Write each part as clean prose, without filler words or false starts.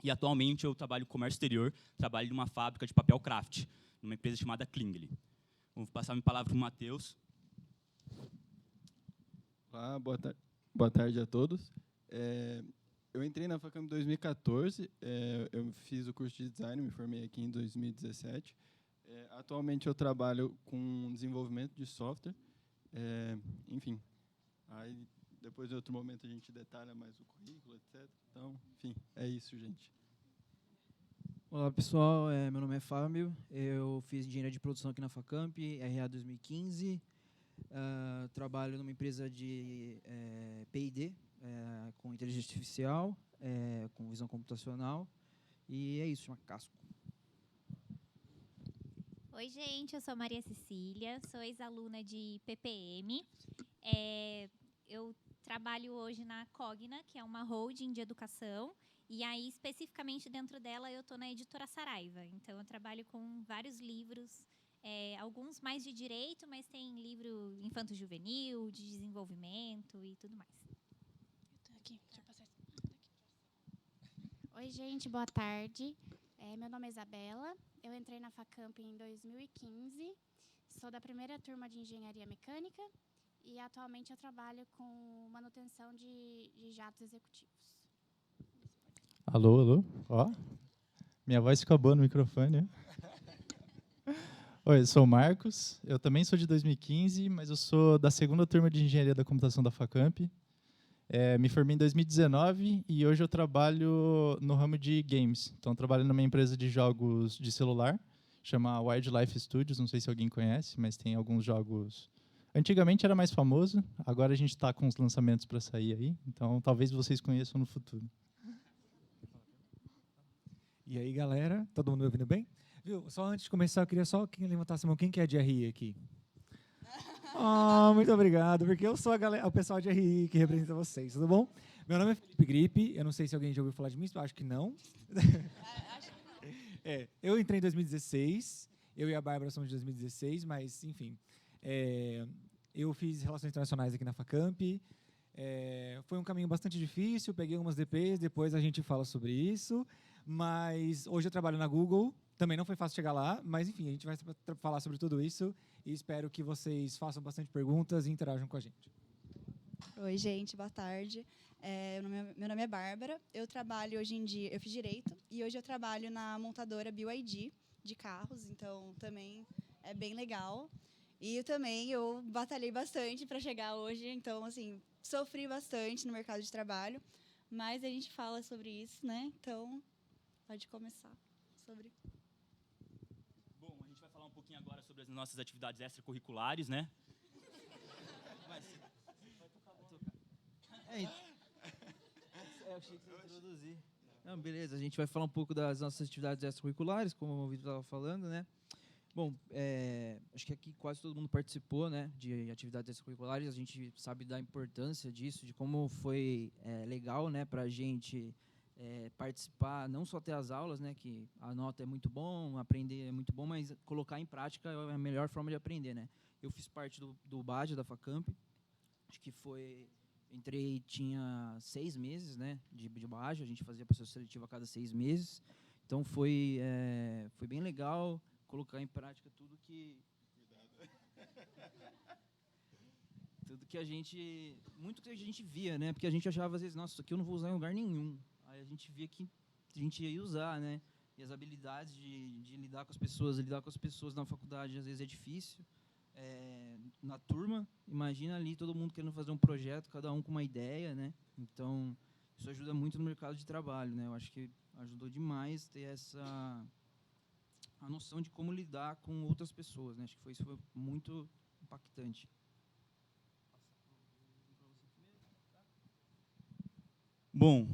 E, atualmente, eu trabalho com comércio exterior, trabalho numa fábrica de papel craft, numa empresa chamada Klingele. Vou passar minha palavra para o Matheus. Olá, boa tarde a todos. Eu entrei na Facamp em 2014, eu fiz o curso de design, me formei aqui em 2017. Atualmente eu trabalho com desenvolvimento de software, enfim. Aí depois, em outro momento, a gente detalha mais o currículo, etc. Então, enfim, é isso, gente. Olá, pessoal. Meu nome é Fábio. Eu fiz engenharia de produção aqui na Facamp, RA 2015. Trabalho numa empresa de P&D, com inteligência artificial, com visão computacional. E é isso, chama Casco. Oi, gente. Eu sou Maria Cecília, sou ex-aluna de PPM. Eu trabalho hoje na Cogna, que é uma holding de educação. E aí, especificamente dentro dela, eu estou na editora Saraiva. Então, eu trabalho com vários livros, alguns mais de direito, mas tem livro infanto-juvenil, de desenvolvimento e tudo mais. Aqui, deixa eu passar. Oi, gente, boa tarde. Meu nome é Isabela. Eu entrei na Facamp em 2015. Sou da primeira turma de engenharia mecânica e atualmente eu trabalho com manutenção de jatos executivos. Alô, alô. Ó, minha voz fica boa no microfone. Oi, eu sou o Marcos. Eu também sou de 2015, mas eu sou da segunda turma de engenharia da computação da Facamp. Me formei em 2019 e hoje eu trabalho no ramo de games. Então, eu trabalho numa empresa de jogos de celular, chama Wildlife Studios. Não sei se alguém conhece, mas tem alguns jogos. Antigamente era mais famoso, agora a gente está com os lançamentos para sair aí. Então, talvez vocês conheçam no futuro. E aí, galera? Todo mundo me ouvindo bem? Viu? Só antes de começar, eu queria só que levantasse a mão. Quem que é de RI aqui? Muito obrigado, porque eu sou o pessoal de RI que representa vocês, tudo bom? Meu nome é Felipe Gripe, eu não sei se alguém já ouviu falar de mim, acho que não. Eu entrei em 2016, eu e a Bárbara somos de 2016, mas, enfim, eu fiz Relações Internacionais aqui na Facamp. Foi um caminho bastante difícil, peguei algumas DPs, depois a gente fala sobre isso. Mas hoje eu trabalho na Google, também não foi fácil chegar lá, mas enfim, a gente vai falar sobre tudo isso e espero que vocês façam bastante perguntas e interajam com a gente. Oi, gente, boa tarde. Meu nome é Bárbara, eu trabalho hoje em dia, eu fiz Direito e hoje eu trabalho na montadora BYD de carros, então também é bem legal. E eu batalhei bastante para chegar hoje, então assim, sofri bastante no mercado de trabalho, mas a gente fala sobre isso, né? Então, pode começar sobre. Bom, a gente vai falar um pouquinho agora sobre as nossas atividades extracurriculares, né? Mas, vai tocar. Eu achei que você ia introduzir. Não, beleza, a gente vai falar um pouco das nossas atividades extracurriculares, como o Vitor estava falando, né? Bom, acho que aqui quase todo mundo participou, né, de atividades extracurriculares. A gente sabe da importância disso, de como foi legal, né, para a gente participar, não só ter as aulas, né, que a nota é muito bom, aprender é muito bom, mas colocar em prática é a melhor forma de aprender, né. Eu fiz parte do BAD da Facamp, acho que entrei, tinha 6 meses, né, de BAD, a gente fazia processo seletivo a cada 6 meses, então foi bem legal colocar em prática tudo que a gente via, né, porque a gente achava às vezes, nossa, isso aqui eu não vou usar em lugar nenhum. Aí a gente via que a gente ia usar, né? E as habilidades de lidar com as pessoas na faculdade às vezes é difícil. Na turma, imagina ali todo mundo querendo fazer um projeto, cada um com uma ideia, né? Então, isso ajuda muito no mercado de trabalho, né? Eu acho que ajudou demais ter a noção de como lidar com outras pessoas, né? Acho que isso foi muito impactante. Bom,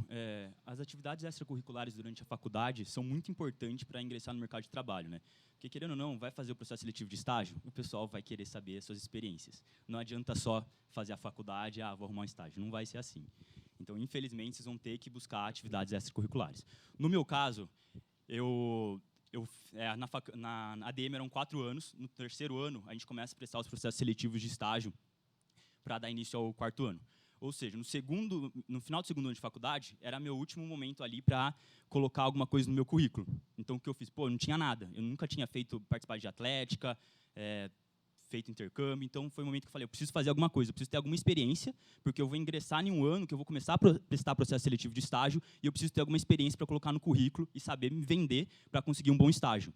as atividades extracurriculares durante a faculdade são muito importantes para ingressar no mercado de trabalho, né? Porque, querendo ou não, vai fazer o processo seletivo de estágio, o pessoal vai querer saber as suas experiências. Não adianta só fazer a faculdade, vou arrumar um estágio. Não vai ser assim. Então, infelizmente, vocês vão ter que buscar atividades extracurriculares. No meu caso, na ADM eram 4 anos. No 3º ano, a gente começa a prestar os processos seletivos de estágio para dar início ao 4º ano. Ou seja, no final do segundo ano de faculdade, era meu último momento ali para colocar alguma coisa no meu currículo. Então, o que eu fiz? Pô, eu não tinha nada. Eu nunca tinha participado de atlética, feito intercâmbio. Então, foi o momento que eu falei, eu preciso fazer alguma coisa, eu preciso ter alguma experiência, porque eu vou ingressar em um ano, que eu vou começar a prestar processo seletivo de estágio, e eu preciso ter alguma experiência para colocar no currículo e saber me vender para conseguir um bom estágio.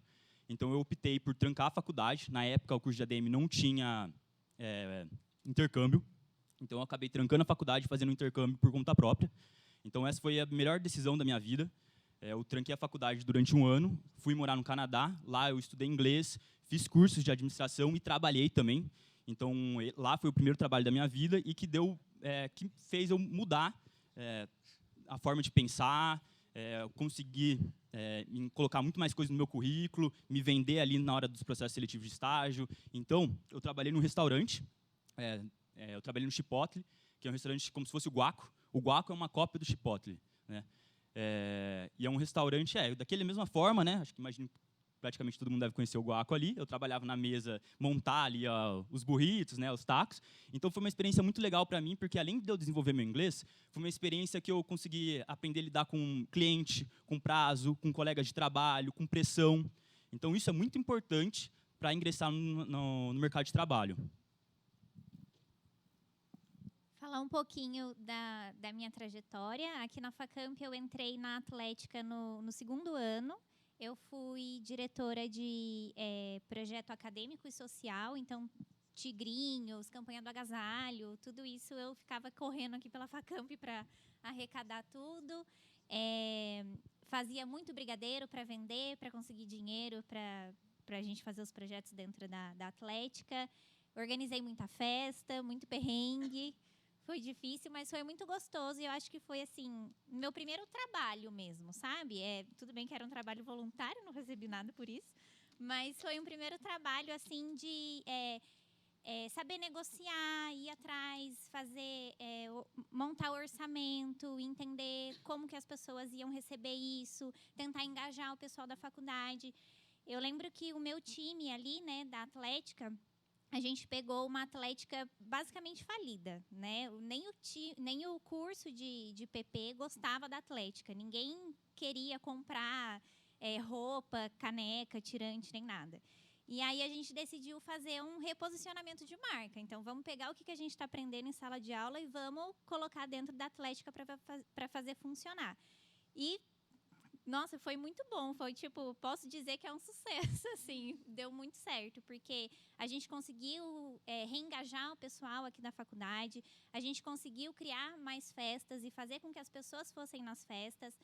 Então, eu optei por trancar a faculdade. Na época, o curso de ADM não tinha intercâmbio. Então, eu acabei trancando a faculdade e fazendo um intercâmbio por conta própria. Então, essa foi a melhor decisão da minha vida. Eu tranquei a faculdade durante um ano, fui morar no Canadá. Lá eu estudei inglês, fiz cursos de administração e trabalhei também. Então, lá foi o primeiro trabalho da minha vida e que fez eu mudar a forma de pensar, conseguir colocar muito mais coisas no meu currículo, me vender ali na hora dos processos seletivos de estágio. Então, eu trabalhei num restaurante, eu trabalhei no Chipotle, que é um restaurante como se fosse o Guaco. O Guaco é uma cópia do Chipotle, né? E é um restaurante, daquela mesma forma, né? Acho que imagino praticamente todo mundo deve conhecer o Guaco ali. Eu trabalhava na mesa, montar ali os burritos, né, os tacos. Então foi uma experiência muito legal para mim, porque além de eu desenvolver meu inglês, foi uma experiência que eu consegui aprender a lidar com cliente, com prazo, com colegas de trabalho, com pressão. Então isso é muito importante para ingressar no mercado de trabalho. Falar um pouquinho da minha trajetória. Aqui na Facamp eu entrei na Atlética no segundo ano. Eu fui diretora de projeto acadêmico e social, então tigrinhos, campanha do agasalho, tudo isso eu ficava correndo aqui pela Facamp para arrecadar tudo. Fazia muito brigadeiro para vender, para conseguir dinheiro para a gente fazer os projetos dentro da Atlética. Organizei muita festa, muito perrengue. Foi difícil, mas foi muito gostoso. E eu acho que foi, assim, meu primeiro trabalho mesmo, sabe? Tudo bem que era um trabalho voluntário, não recebi nada por isso. Mas foi um primeiro trabalho, assim, de saber negociar, ir atrás, montar o orçamento, entender como que as pessoas iam receber isso, tentar engajar o pessoal da faculdade. Eu lembro que o meu time ali, né, da Atlética, a gente pegou uma Atlética basicamente falida, né? Nem o curso de PP gostava da Atlética. Ninguém queria comprar roupa, caneca, tirante, nem nada. E aí a gente decidiu fazer um reposicionamento de marca. Então, vamos pegar o que a gente está aprendendo em sala de aula e vamos colocar dentro da Atlética para fazer funcionar. E nossa, foi muito bom. Foi, posso dizer que é um sucesso, assim. Deu muito certo, porque a gente conseguiu reengajar o pessoal aqui da faculdade, a gente conseguiu criar mais festas e fazer com que as pessoas fossem nas festas.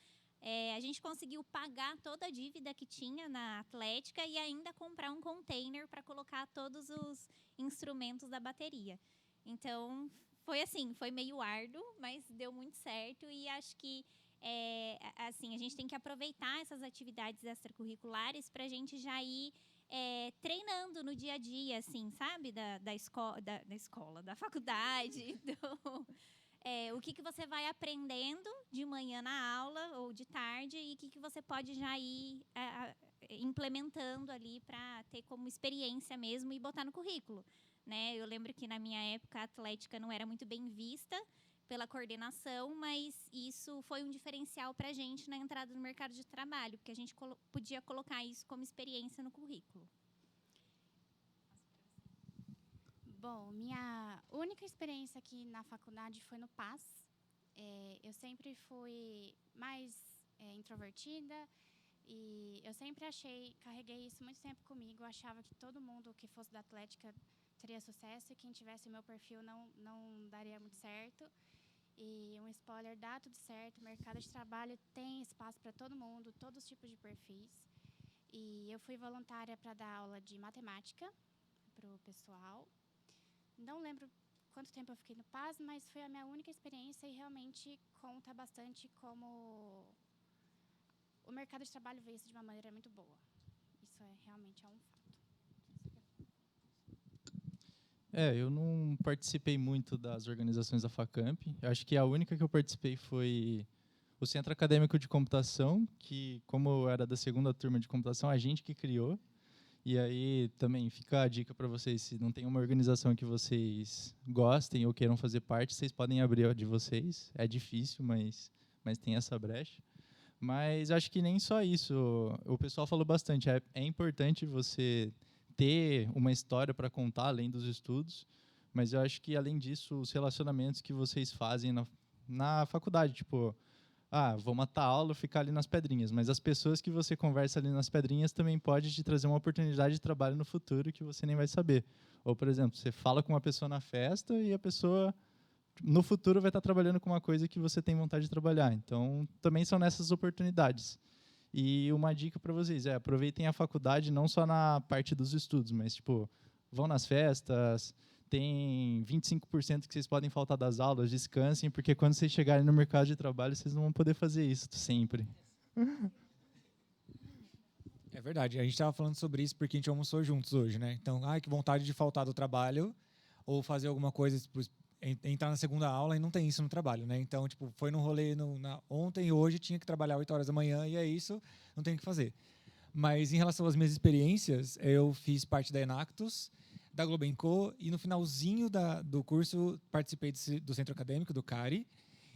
A gente conseguiu pagar toda a dívida que tinha na Atlética e ainda comprar um container para colocar todos os instrumentos da bateria. Então, foi assim, foi meio árduo, mas deu muito certo e acho que assim, a gente tem que aproveitar essas atividades extracurriculares para a gente já ir treinando no dia a dia, assim, sabe? Da escola, da faculdade. O que você vai aprendendo de manhã na aula ou de tarde e o que você pode já ir implementando ali para ter como experiência mesmo e botar no currículo, né? Eu lembro que na minha época a Atlética não era muito bem vista pela coordenação, mas isso foi um diferencial para a gente na entrada no mercado de trabalho, porque a gente podia colocar isso como experiência no currículo. Bom, minha única experiência aqui na faculdade foi no PAS. Eu sempre fui mais introvertida e eu sempre carreguei isso muito tempo comigo. Eu achava que todo mundo que fosse da Atlética teria sucesso e quem tivesse o meu perfil não daria muito certo. E um spoiler, dá tudo certo. O mercado de trabalho tem espaço para todo mundo, todos os tipos de perfis. E eu fui voluntária para dar aula de matemática para o pessoal. Não lembro quanto tempo eu fiquei no PAS, mas foi a minha única experiência e realmente conta bastante como o mercado de trabalho vê isso de uma maneira muito boa. Isso realmente é um fato. Eu não participei muito das organizações da Facamp. Eu acho que a única que eu participei foi o Centro Acadêmico de Computação, que, como eu era da segunda turma de computação, a gente que criou. E aí também fica a dica para vocês, se não tem uma organização que vocês gostem ou queiram fazer parte, vocês podem abrir a de vocês. É difícil, mas tem essa brecha. Mas acho que nem só isso. O pessoal falou bastante. É importante você ter uma história para contar além dos estudos, mas eu acho que além disso, os relacionamentos que vocês fazem na faculdade, tipo, vou matar a aula, ficar ali nas pedrinhas, mas as pessoas que você conversa ali nas pedrinhas também pode te trazer uma oportunidade de trabalho no futuro que você nem vai saber. Ou, por exemplo, você fala com uma pessoa na festa e a pessoa no futuro vai estar trabalhando com uma coisa que você tem vontade de trabalhar. Então, também são nessas oportunidades. E uma dica para vocês aproveitem a faculdade não só na parte dos estudos, mas tipo, vão nas festas, tem 25% que vocês podem faltar das aulas, descansem, porque quando vocês chegarem no mercado de trabalho, vocês não vão poder fazer isso sempre. É verdade, a gente estava falando sobre isso porque a gente almoçou juntos hoje, né? Então, que vontade de faltar do trabalho ou fazer alguma coisa, tipo, entrar na segunda aula e não tem isso no trabalho, né? Então, tipo, foi num rolê ontem e hoje tinha que trabalhar 8 horas da manhã e é isso, não tem o que fazer. Mas em relação às minhas experiências, eu fiz parte da Enactus, da Globenco e no finalzinho do curso participei do centro acadêmico, do CARI.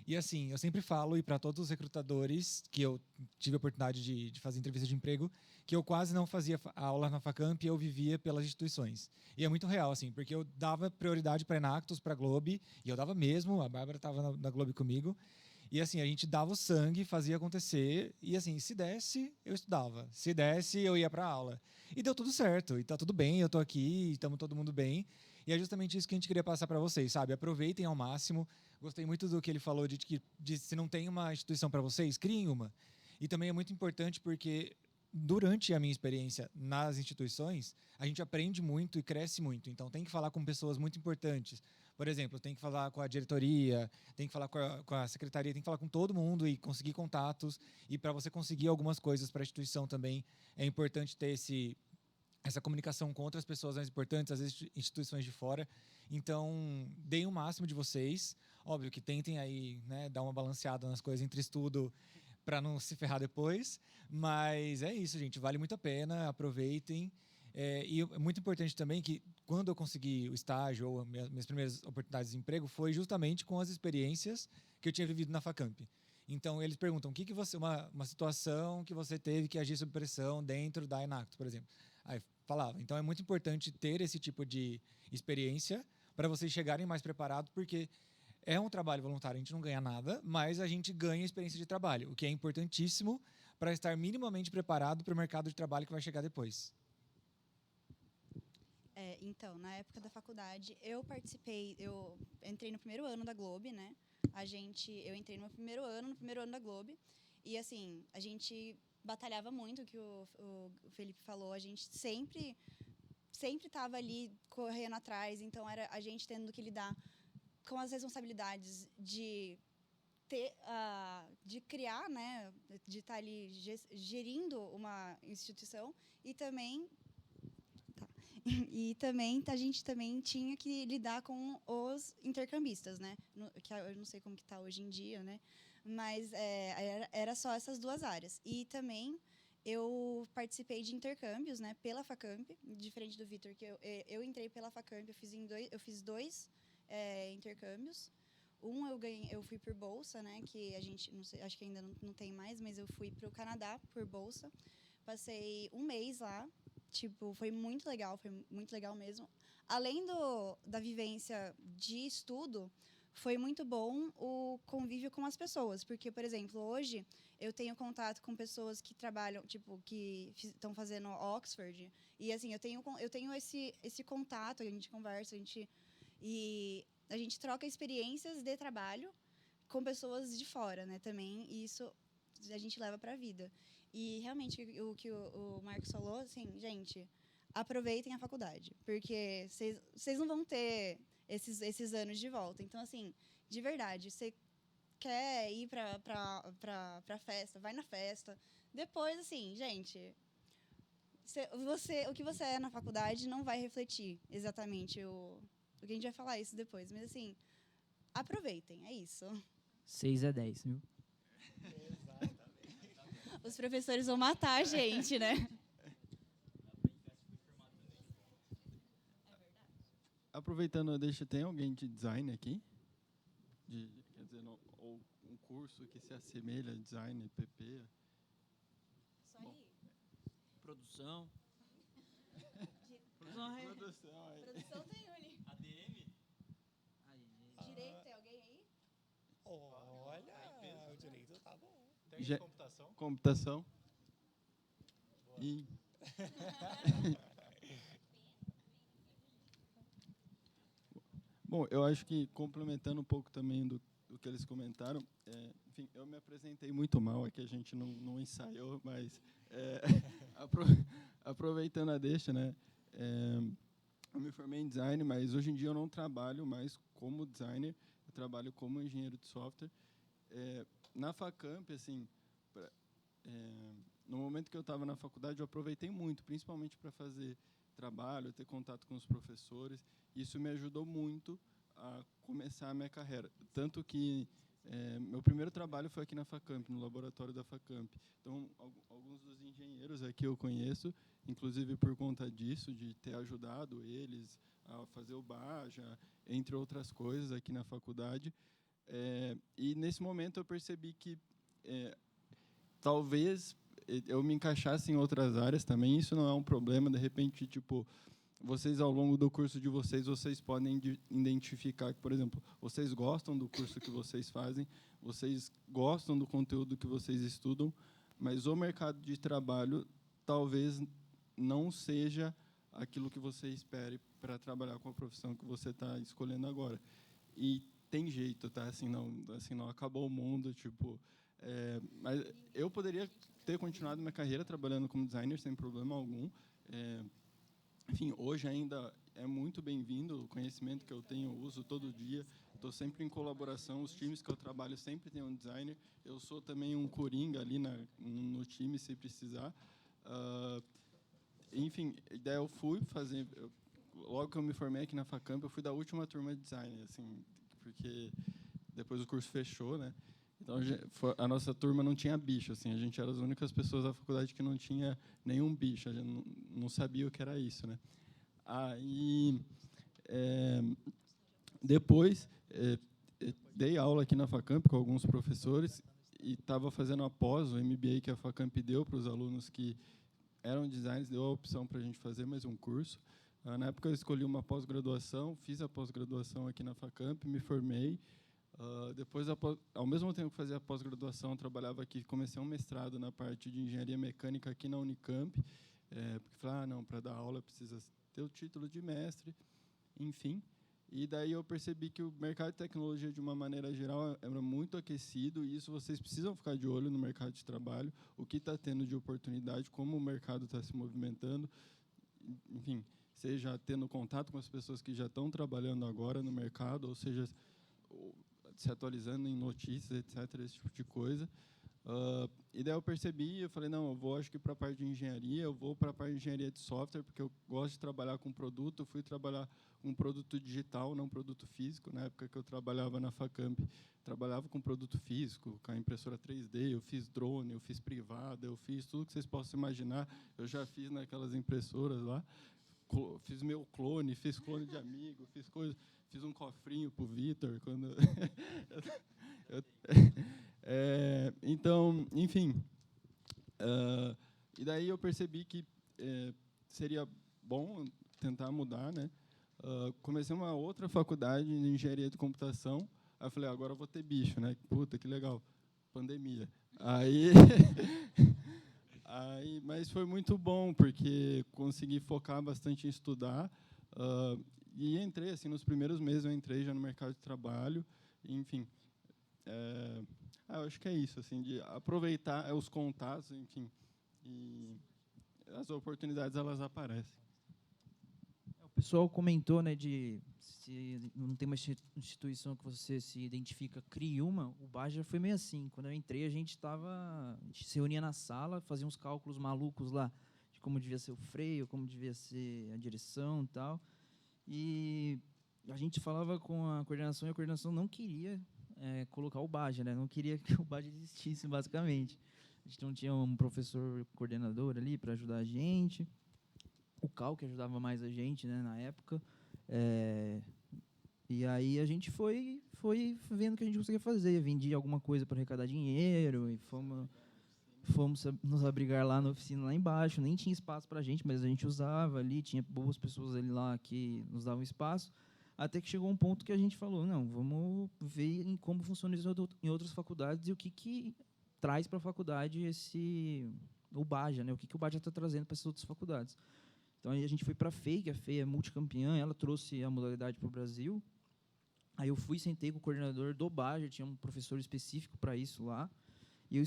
E assim, eu sempre falo, e para todos os recrutadores que eu tive a oportunidade de fazer entrevista de emprego, que eu quase não fazia aula na Facamp e eu vivia pelas instituições. E é muito real, assim, porque eu dava prioridade para Enactus, para Globe, e eu dava mesmo, a Bárbara estava na Globe comigo. E assim, a gente dava o sangue, fazia acontecer, e assim, se desse, eu estudava. Se desse, eu ia para aula. E deu tudo certo, e tá tudo bem, eu tô aqui, estamos todo mundo bem. E é justamente isso que a gente queria passar para vocês, sabe? Aproveitem ao máximo. Gostei muito do que ele falou de se não tem uma instituição para vocês, criem uma. E também é muito importante porque durante a minha experiência nas instituições, a gente aprende muito e cresce muito. Então tem que falar com pessoas muito importantes. Por exemplo, tem que falar com a diretoria, tem que falar com a secretaria, tem que falar com todo mundo e conseguir contatos. E para você conseguir algumas coisas para a instituição também, é importante ter essa comunicação com outras pessoas mais importantes, às vezes instituições de fora. Então, deem o máximo de vocês. Óbvio que tentem aí, né, dar uma balanceada nas coisas entre estudo para não se ferrar depois. Mas é isso, gente. Vale muito a pena. Aproveitem. E é muito importante também que, quando eu consegui o estágio ou minhas primeiras oportunidades de emprego, foi justamente com as experiências que eu tinha vivido na Facamp. Então, eles perguntam, uma situação que você teve que agir sob pressão dentro da Enactus, por exemplo. Aí falava. Então, é muito importante ter esse tipo de experiência para vocês chegarem mais preparados, porque é um trabalho voluntário, a gente não ganha nada, mas a gente ganha experiência de trabalho, o que é importantíssimo para estar minimamente preparado para o mercado de trabalho que vai chegar depois. Então, na época da faculdade, eu entrei no primeiro ano da Globe, né? Eu entrei no primeiro ano da Globe, e assim, a gente batalhava muito, o que o Felipe falou, a gente sempre estava ali correndo atrás, então era a gente tendo que lidar com as responsabilidades de criar, né, de estar ali gerindo uma instituição e também a gente também tinha que lidar com os intercambistas, né, que eu não sei como que está hoje em dia, né, mas era só essas duas áreas. E também eu participei de intercâmbios, né, pela Facamp, diferente do Vitor, que eu entrei pela Facamp, eu fiz dois intercâmbios. Eu fui por bolsa, né, que a gente, não sei, acho que ainda não tem mais, mas eu fui para o Canadá por bolsa. Passei um mês lá, tipo, foi muito legal mesmo. Além da vivência de estudo, foi muito bom o convívio com as pessoas, porque, por exemplo, hoje eu tenho contato com pessoas que trabalham, tipo, que estão fazendo Oxford, e assim, eu tenho esse contato, a gente conversa, e a gente troca experiências de trabalho com pessoas de fora, né, também, e isso a gente leva para a vida. E realmente o que o Marcos falou, assim, gente, aproveitem a faculdade, porque vocês não vão ter esses anos de volta. Então, assim, de verdade, você quer ir para festa, vai na festa. Depois, assim, gente, o que você é na faculdade não vai refletir exatamente o que a gente vai falar isso depois. Mas, assim, aproveitem, é isso. 6 a 10, viu? Os professores vão matar a gente, né? aproveitando, deixa, tem alguém de design aqui? Quer dizer, ou um curso que se assemelha a design, PP? Só aí. Produção. Produção é. Produção aí. Produção tem um ali. ADM? Aí, Direito, tem alguém aí? Olha, o direito tá bom. Técnica de computação. Computação. E... Bom, eu acho que complementando um pouco também do que eles comentaram, enfim, eu me apresentei muito mal, aqui a gente não ensaiou, mas aproveitando a deixa, né? Eu me formei em design, mas hoje em dia eu não trabalho mais como designer, eu trabalho como engenheiro de software. Na Facamp, assim, no momento que eu estava na faculdade, eu aproveitei muito, principalmente para fazer trabalho, ter contato com os professores. Isso me ajudou muito a começar a minha carreira. Tanto que meu primeiro trabalho foi aqui na Facamp, no laboratório da Facamp. Então, alguns dos engenheiros aqui eu conheço, inclusive por conta disso, de ter ajudado eles a fazer o Baja, entre outras coisas, aqui na faculdade. E, nesse momento, eu percebi que talvez eu me encaixasse em outras áreas também. Isso não é um problema. De repente, tipo, vocês, ao longo do curso de vocês podem identificar que, por exemplo, vocês gostam do curso que vocês fazem, vocês gostam do conteúdo que vocês estudam, mas o mercado de trabalho talvez não seja aquilo que você espere para trabalhar com a profissão que você está escolhendo agora. E tem jeito, tá? Assim não acabou o mundo, tipo... mas eu poderia ter continuado minha carreira trabalhando como designer sem problema algum. Enfim, hoje ainda é muito bem-vindo o conhecimento que eu tenho, eu uso todo dia. Estou sempre em colaboração, os times que eu trabalho sempre tem um designer. Eu sou também um coringa ali no time, se precisar. Enfim, daí eu fui fazer... logo que eu me formei aqui na Facamp, eu fui da última turma de design, assim, porque depois o curso fechou, né? Então, a nossa turma não tinha bicho, assim, a gente era as únicas pessoas da faculdade que não tinha nenhum bicho, a gente não sabia o que era isso, né? Aí, depois, dei aula aqui na Facamp com alguns professores e estava fazendo a pós, o MBA que a Facamp deu para os alunos que eram designers, deu a opção para a gente fazer mais um curso. Na época, eu escolhi uma pós-graduação, fiz a pós-graduação aqui na Facamp, me formei. Depois, ao mesmo tempo que fazia a pós-graduação, eu trabalhava aqui, comecei um mestrado na parte de engenharia mecânica aqui na Unicamp, porque falei, não, para dar aula precisa ter o título de mestre, enfim. E daí eu percebi que o mercado de tecnologia, de uma maneira geral, era muito aquecido, e isso vocês precisam ficar de olho no mercado de trabalho, o que está tendo de oportunidade, como o mercado está se movimentando, enfim, seja tendo contato com as pessoas que já estão trabalhando agora no mercado, ou seja, se atualizando em notícias, etc., esse tipo de coisa. E daí eu percebi, eu falei, não, eu vou, acho que para a parte de engenharia, eu vou para a parte de engenharia de software, porque eu gosto de trabalhar com produto, eu fui trabalhar com produto digital, não produto físico. Na época que eu trabalhava na Facamp, trabalhava com produto físico, com a impressora 3D, eu fiz drone, eu fiz privada, eu fiz tudo que vocês possam imaginar, eu já fiz naquelas impressoras lá, fiz meu clone, fiz clone de amigo, fiz um cofrinho para o Vitor, quando... então, enfim, e daí eu percebi que seria bom tentar mudar, né? Comecei uma outra faculdade de engenharia de computação, aí eu falei, agora eu vou ter bicho, né? Puta, que legal, pandemia. Aí, mas foi muito bom, porque consegui focar bastante em estudar, e entrei, assim, nos primeiros meses eu entrei já no mercado de trabalho, enfim... eu acho que é isso, assim, de aproveitar os contatos, enfim, e as oportunidades elas aparecem. O pessoal comentou, né, de se não tem uma instituição que você se identifica, crie uma. O Baja foi meio assim. Quando eu entrei, a gente se reunia na sala, fazia uns cálculos malucos lá de como devia ser o freio, como devia ser a direção e tal. E a gente falava com a coordenação e a coordenação não queria colocar o Baja, né? Não queria que o Baja existisse, basicamente. A gente não tinha um professor coordenador ali para ajudar a gente. O Cal, que ajudava mais a gente, né, na época. E aí a gente foi vendo o que a gente conseguia fazer. Vendia alguma coisa para arrecadar dinheiro e fomos nos abrigar lá na oficina lá embaixo. Nem tinha espaço para a gente, mas a gente usava ali. Tinha boas pessoas ali lá que nos davam espaço. Até que chegou um ponto que a gente falou, não, vamos ver em como funciona isso em outras faculdades e o que traz para a faculdade o Baja, né? O que o Baja está trazendo para essas outras faculdades. Então, aí a gente foi para a FEI, que a FEI é multicampeã, ela trouxe a modalidade para o Brasil. Aí eu sentei com o coordenador do Baja, tinha um professor específico para isso lá, e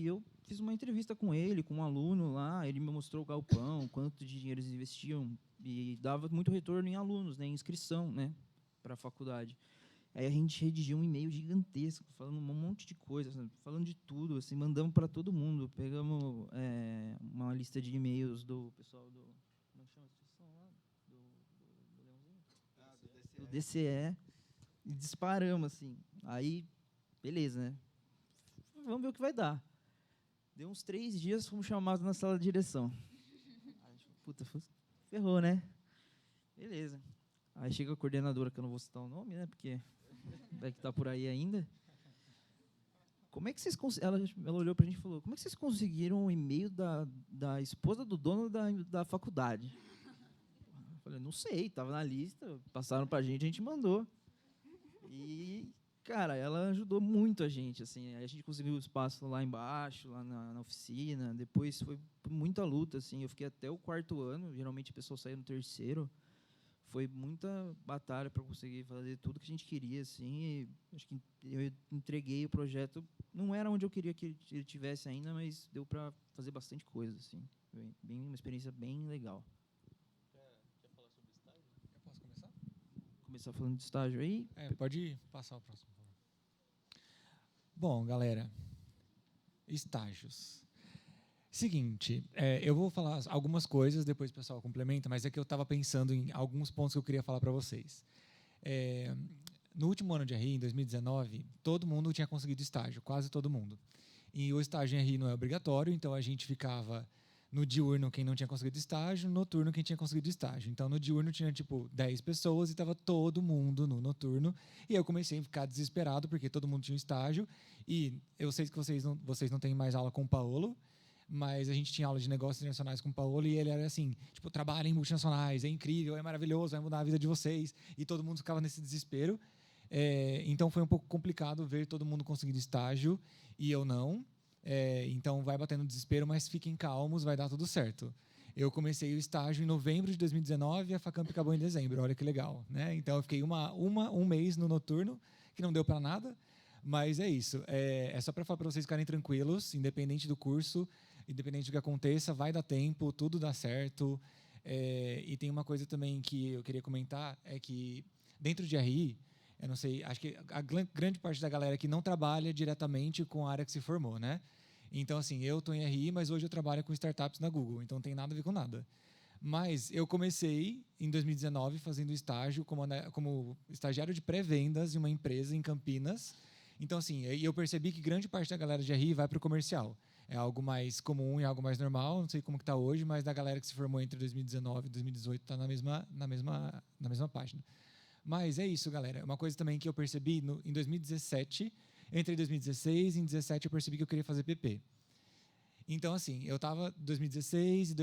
eu fiz uma entrevista com ele, com um aluno lá, ele me mostrou o galpão, quanto de dinheiro eles investiam, e dava muito retorno em alunos, né, em inscrição, né, para a faculdade. Aí a gente redigiu um e-mail gigantesco, falando um monte de coisa, sabe? Falando de tudo, assim, mandamos para todo mundo. Pegamos uma lista de e-mails do pessoal do... Como chama a instituição lá? Do Leãozinho? Do DCE. E disparamos, assim. Aí, beleza, né? Vamos ver o que vai dar. Deu uns 3 dias, fomos chamados na sala de direção. Aí, puta, ferrou, né? Beleza. Aí chega a coordenadora, que eu não vou citar o nome, né? Porque vai que tá por aí ainda. Como é que vocês ela olhou pra gente e falou, como é que vocês conseguiram o e-mail da esposa do dono da faculdade? Eu falei, não sei, tava na lista, passaram pra gente, a gente mandou. E, cara, ela ajudou muito a gente, assim. Aí a gente conseguiu espaço lá embaixo, lá na oficina. Depois foi muita luta, assim. Eu fiquei até o 4º ano. Geralmente a pessoa saía no 3º. Foi muita batalha para conseguir fazer tudo que a gente queria, assim. E acho que eu entreguei o projeto. Não era onde eu queria que ele tivesse ainda, mas deu para fazer bastante coisa, assim. Uma experiência bem legal. Quer falar sobre estágio? Eu posso começar? Começar falando de estágio aí? Pode passar o próximo. Bom, galera, estágios. Seguinte, eu vou falar algumas coisas, depois o pessoal complementa, mas é que eu estava pensando em alguns pontos que eu queria falar para vocês. No último ano de RI, em 2019, todo mundo tinha conseguido estágio, quase todo mundo. E o estágio em RI não é obrigatório, então a gente ficava no diurno quem não tinha conseguido estágio, no noturno quem tinha conseguido estágio. Então no diurno tinha tipo 10 pessoas e estava todo mundo no noturno. E eu comecei a ficar desesperado porque todo mundo tinha um estágio. E eu sei que vocês não têm mais aula com o Paolo, mas a gente tinha aula de negócios internacionais com o Paolo e ele era assim, tipo, trabalhem em multinacionais, é incrível, é maravilhoso, vai mudar a vida de vocês. E todo mundo ficava nesse desespero. Então foi um pouco complicado ver todo mundo conseguindo estágio e eu não. Então vai batendo desespero, mas fiquem calmos, vai dar tudo certo. Eu comecei o estágio em novembro de 2019 e a Facamp acabou em dezembro, olha que legal, né? Então eu fiquei um mês no noturno, que não deu para nada, mas é isso. É só para falar para vocês ficarem tranquilos, independente do curso, independente do que aconteça, vai dar tempo, tudo dá certo. E tem uma coisa também que eu queria comentar, é que dentro de RI, eu não sei, acho que a grande parte da galera que não trabalha diretamente com a área que se formou, né? Então, assim, eu estou em RI, mas hoje eu trabalho com startups na Google, então não tem nada a ver com nada. Mas eu comecei em 2019 fazendo estágio como estagiário de pré-vendas em uma empresa em Campinas. Então, assim, eu percebi que grande parte da galera de RI vai para o comercial. É algo mais comum e algo mais normal, não sei como que está hoje, mas da galera que se formou entre 2019 e 2018 está na mesma página. Mas é isso, galera. Uma coisa também que eu percebi em 2017, entre 2016 e 2017 eu percebi que eu queria fazer PP. Então, assim, eu estava em 2016,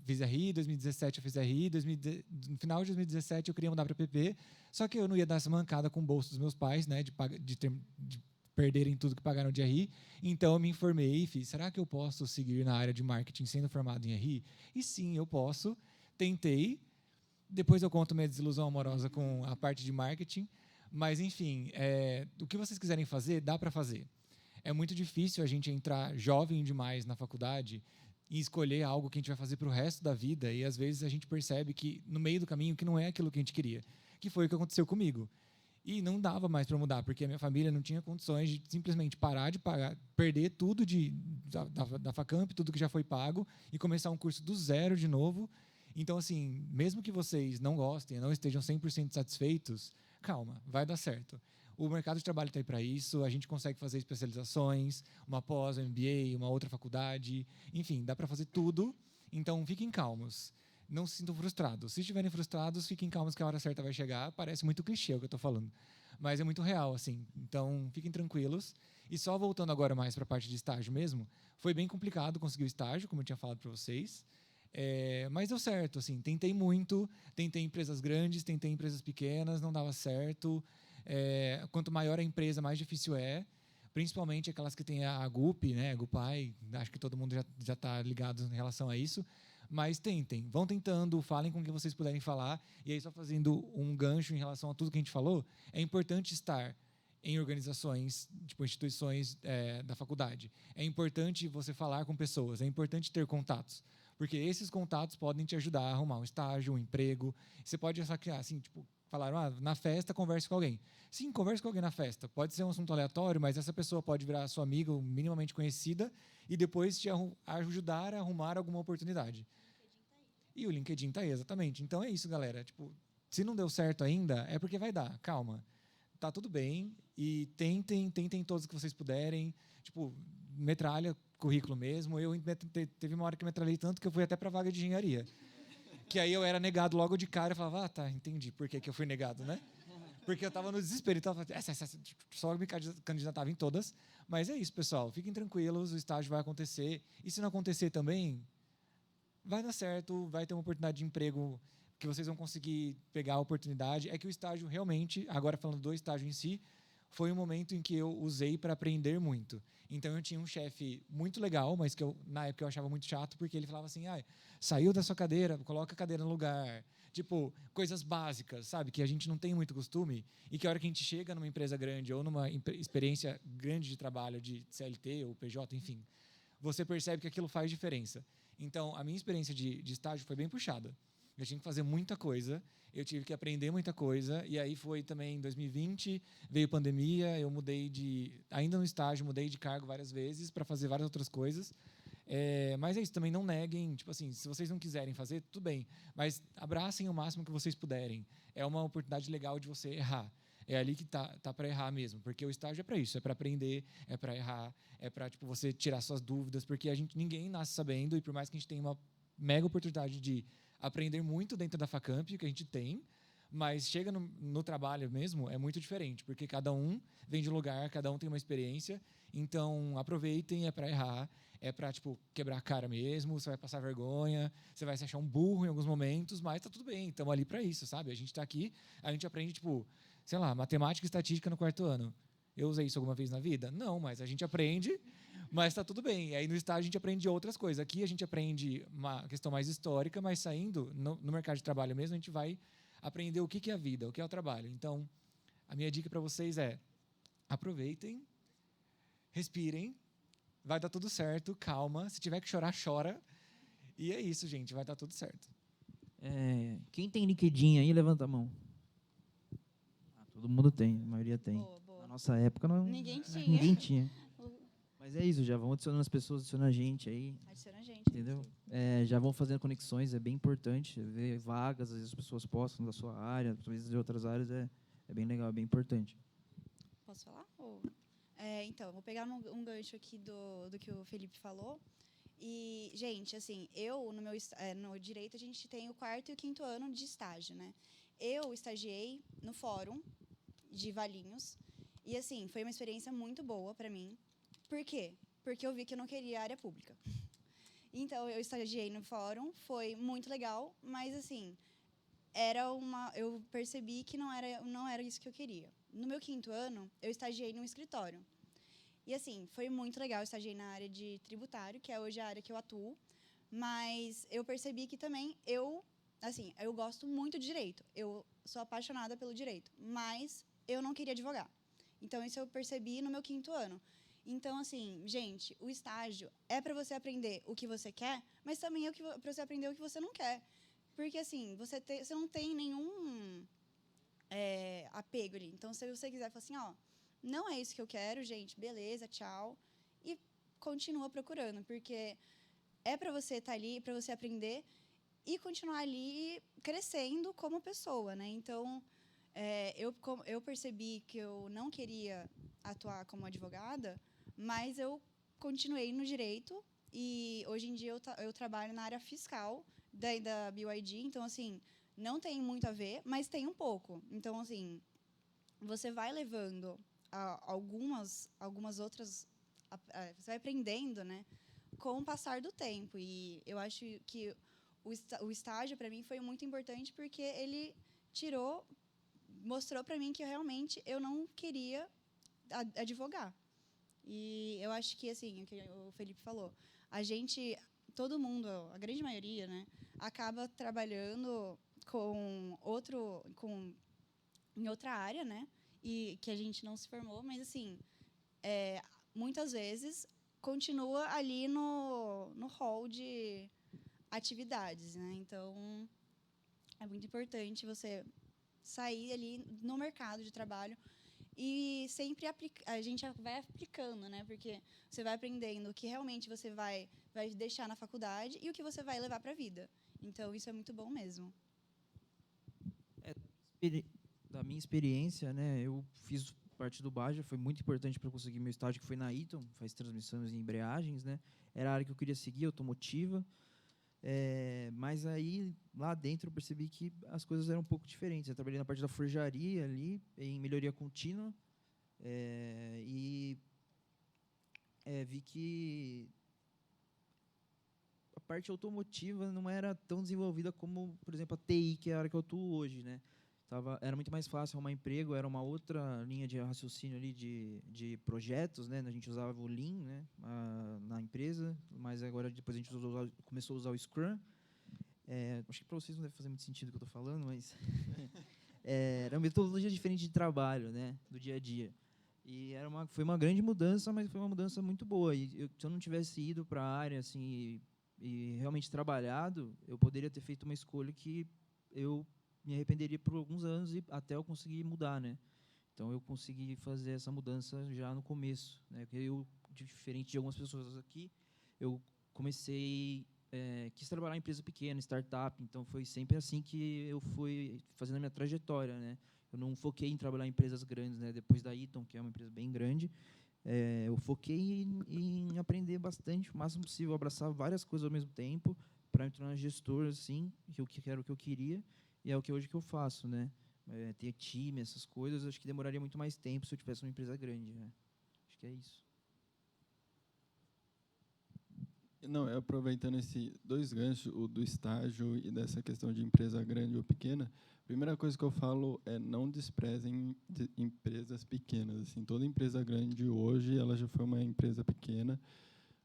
fiz RI, 2017 eu fiz RI, no final de 2017 eu queria mudar para PP, só que eu não ia dar essa mancada com o bolso dos meus pais, né, de perderem tudo que pagaram de RI. Então, eu me informei e fiz, será que eu posso seguir na área de marketing sendo formado em RI? E sim, eu posso. Tentei. Depois eu conto minha desilusão amorosa com a parte de marketing. Mas, enfim, o que vocês quiserem fazer, dá para fazer. É muito difícil a gente entrar jovem demais na faculdade e escolher algo que a gente vai fazer para o resto da vida. E, às vezes, a gente percebe que, no meio do caminho, que não é aquilo que a gente queria. Que foi o que aconteceu comigo. E não dava mais para mudar, porque a minha família não tinha condições de simplesmente parar de pagar, perder tudo da Facamp, tudo que já foi pago, e começar um curso do zero de novo. Então, assim, mesmo que vocês não gostem, não estejam 100% satisfeitos, calma, vai dar certo. O mercado de trabalho está aí para isso, a gente consegue fazer especializações, uma pós, um MBA, uma outra faculdade, enfim, dá para fazer tudo. Então, fiquem calmos. não se sintam frustrados. Se estiverem frustrados, fiquem calmos que a hora certa vai chegar. Parece muito clichê o que eu estou falando, mas é muito real, assim. Então, fiquem tranquilos. E só voltando agora mais para a parte de estágio mesmo, foi bem complicado conseguir o estágio, como eu tinha falado para vocês. Mas deu certo, assim. Tentei muito, tentei empresas grandes, tentei empresas pequenas, não dava certo. Quanto maior a empresa, mais difícil é. Principalmente aquelas que têm a GUP, né, GUPAI, acho que todo mundo já está ligado em relação a isso. Mas tentem, vão tentando, falem com quem vocês puderem falar. E aí, só fazendo um gancho em relação a tudo que a gente falou, é importante estar em organizações, tipo instituições da faculdade. É importante você falar com pessoas, é importante ter contatos, porque esses contatos podem te ajudar a arrumar um estágio, um emprego. Você pode assim, tipo, falaram, na festa, converse com alguém. Sim, converse com alguém na festa. Pode ser um assunto aleatório, mas essa pessoa pode virar sua amiga, minimamente conhecida, e depois te ajudar a arrumar alguma oportunidade. E o LinkedIn está aí, exatamente. Então é isso, galera. Tipo, se não deu certo ainda, é porque vai dar. Calma. Tá tudo bem. E tentem todos que vocês puderem. Tipo, metralha currículo mesmo. Teve uma hora que metralhei tanto que eu fui até para a vaga de engenharia. Que aí eu era negado logo de cara. Eu falava, tá, entendi por que eu fui negado, né? Porque eu estava no desespero. Então, só me candidatava em todas. Mas é isso, pessoal. Fiquem tranquilos, o estágio vai acontecer. E se não acontecer também, vai dar certo, vai ter uma oportunidade de emprego que vocês vão conseguir pegar a oportunidade. É que o estágio realmente, agora falando do estágio em si, foi um momento em que eu usei para aprender muito. Então, eu tinha um chefe muito legal, mas que na época eu achava muito chato, porque ele falava assim, saiu da sua cadeira, coloca a cadeira no lugar. Tipo, coisas básicas, sabe? Que a gente não tem muito costume e que a hora que a gente chega numa empresa grande ou numa experiência grande de trabalho, de CLT ou PJ, enfim, você percebe que aquilo faz diferença. Então, a minha experiência de estágio foi bem puxada. Eu tinha que fazer muita coisa, eu tive que aprender muita coisa, e aí foi também em 2020, veio pandemia, eu ainda no estágio, mudei de cargo várias vezes para fazer várias outras coisas. Mas é isso, também não neguem, tipo assim, se vocês não quiserem fazer, tudo bem, mas abracem o máximo que vocês puderem. É uma oportunidade legal de você errar. É ali que tá para errar mesmo, porque o estágio é para isso, é para aprender, é para errar, é para tipo, você tirar suas dúvidas, porque ninguém nasce sabendo, e por mais que a gente tenha uma mega oportunidade de aprender muito dentro da Facamp, que a gente tem, mas chega no trabalho mesmo, é muito diferente, porque cada um vem de um lugar, cada um tem uma experiência, então aproveitem, é para errar, é para tipo, quebrar a cara mesmo, você vai passar vergonha, você vai se achar um burro em alguns momentos, mas tá tudo bem, estamos ali para isso, sabe? A gente está aqui, a gente aprende, tipo, sei lá, matemática e estatística no 4º ano. Eu usei isso alguma vez na vida? Não, mas a gente aprende, mas está tudo bem. E aí no estágio a gente aprende outras coisas. Aqui a gente aprende uma questão mais histórica, mas saindo no mercado de trabalho mesmo, a gente vai aprender o que é a vida, o que é o trabalho. Então, a minha dica para vocês é: aproveitem, respirem, vai dar tudo certo, calma. Se tiver que chorar, chora. E é isso, gente, vai dar tudo certo. Quem tem LinkedIn aí, levanta a mão. Todo mundo tem, a maioria tem. Boa. Na nossa época, Ninguém tinha. Ninguém tinha. Mas é isso, já vão adicionando as pessoas, adicionando a gente aí. Adiciona a gente. Entendeu? Já vão fazendo conexões, é bem importante. Ver vagas, às vezes as pessoas postam da sua área, às vezes de outras áreas, é bem legal, é bem importante. Posso falar? Então, eu vou pegar um gancho aqui do que o Felipe falou. E, gente, assim, no direito, a gente tem o 4º e o 5º ano de estágio, né? Eu estagiei no fórum de Valinhos. E, assim, foi uma experiência muito boa para mim. Por quê? Porque eu vi que eu não queria área pública. Então, eu estagiei no fórum, foi muito legal, mas, assim, eu percebi que não era isso que eu queria. No meu 5º ano, eu estagiei num escritório. E, assim, foi muito legal, eu estagiei na área de tributário, que é hoje a área que eu atuo, mas eu percebi que também eu gosto muito de direito, eu sou apaixonada pelo direito, mas eu não queria advogar. Então, isso eu percebi no meu 5º ano. Então, assim, gente, o estágio é para você aprender o que você quer, mas também é para você aprender o que você não quer. Porque, assim, você não tem nenhum apego ali. Então, se você quiser falar assim, não é isso que eu quero, gente, beleza, tchau. E continua procurando, porque é para você estar ali, para você aprender e continuar ali crescendo como pessoa, né? Então, eu percebi que eu não queria atuar como advogada, mas eu continuei no direito e hoje em dia eu trabalho na área fiscal da BYD, então, assim, não tem muito a ver, mas tem um pouco. Então, assim, você vai levando algumas outras... Você vai aprendendo, né, com o passar do tempo. E eu acho que o estágio, para mim, foi muito importante porque ele mostrou para mim que realmente eu não queria advogar. E eu acho que, assim, o que o Felipe falou, todo mundo, a grande maioria, né, acaba trabalhando em outra área, né, e que a gente não se formou, mas, assim, muitas vezes continua ali no hall de atividades, né? Então, é muito importante você sair ali no mercado de trabalho e sempre a gente vai aplicando, né? Porque você vai aprendendo o que realmente você vai deixar na faculdade e o que você vai levar para a vida. Então, isso é muito bom mesmo. Da minha experiência, né, eu fiz parte do Baja, foi muito importante para conseguir meu estágio, que foi na Eaton, faz transmissões e embreagens, né? Era a área que eu queria seguir, automotiva. Mas aí, lá dentro, eu percebi que as coisas eram um pouco diferentes. Eu trabalhei na parte da forjaria ali, em melhoria contínua, e vi que a parte automotiva não era tão desenvolvida como, por exemplo, a TI, que é a área que eu atuo hoje, né? Era muito mais fácil arrumar emprego, era uma outra linha de raciocínio ali de projetos, né? A gente usava o Lean, né, na empresa, mas agora depois a gente começou a usar o Scrum. Acho que para vocês não deve fazer muito sentido o que eu estou falando, mas era uma metodologia diferente de trabalho, né, do dia a dia. E foi uma grande mudança, mas foi uma mudança muito boa. E se eu não tivesse ido para a área assim, e realmente trabalhado, eu poderia ter feito uma escolha que eu me arrependeria por alguns anos e até eu conseguir mudar, né? Então eu consegui fazer essa mudança já no começo, né? Porque eu, diferente de algumas pessoas aqui, eu quis trabalhar em empresa pequena, startup, então foi sempre assim que eu fui fazendo a minha trajetória, né? Eu não foquei em trabalhar em empresas grandes, né? Depois da Eaton, que é uma empresa bem grande, eu foquei em aprender bastante, o máximo possível, abraçar várias coisas ao mesmo tempo, para me tornar gestor, assim, que era o que eu queria. E é o que hoje que eu faço, né? Ter time, essas coisas, acho que demoraria muito mais tempo se eu tivesse uma empresa grande, né? Acho que é isso. Não, aproveitando esses dois ganchos, o do estágio e dessa questão de empresa grande ou pequena, a primeira coisa que eu falo é não desprezem empresas pequenas. Assim, toda empresa grande hoje, ela já foi uma empresa pequena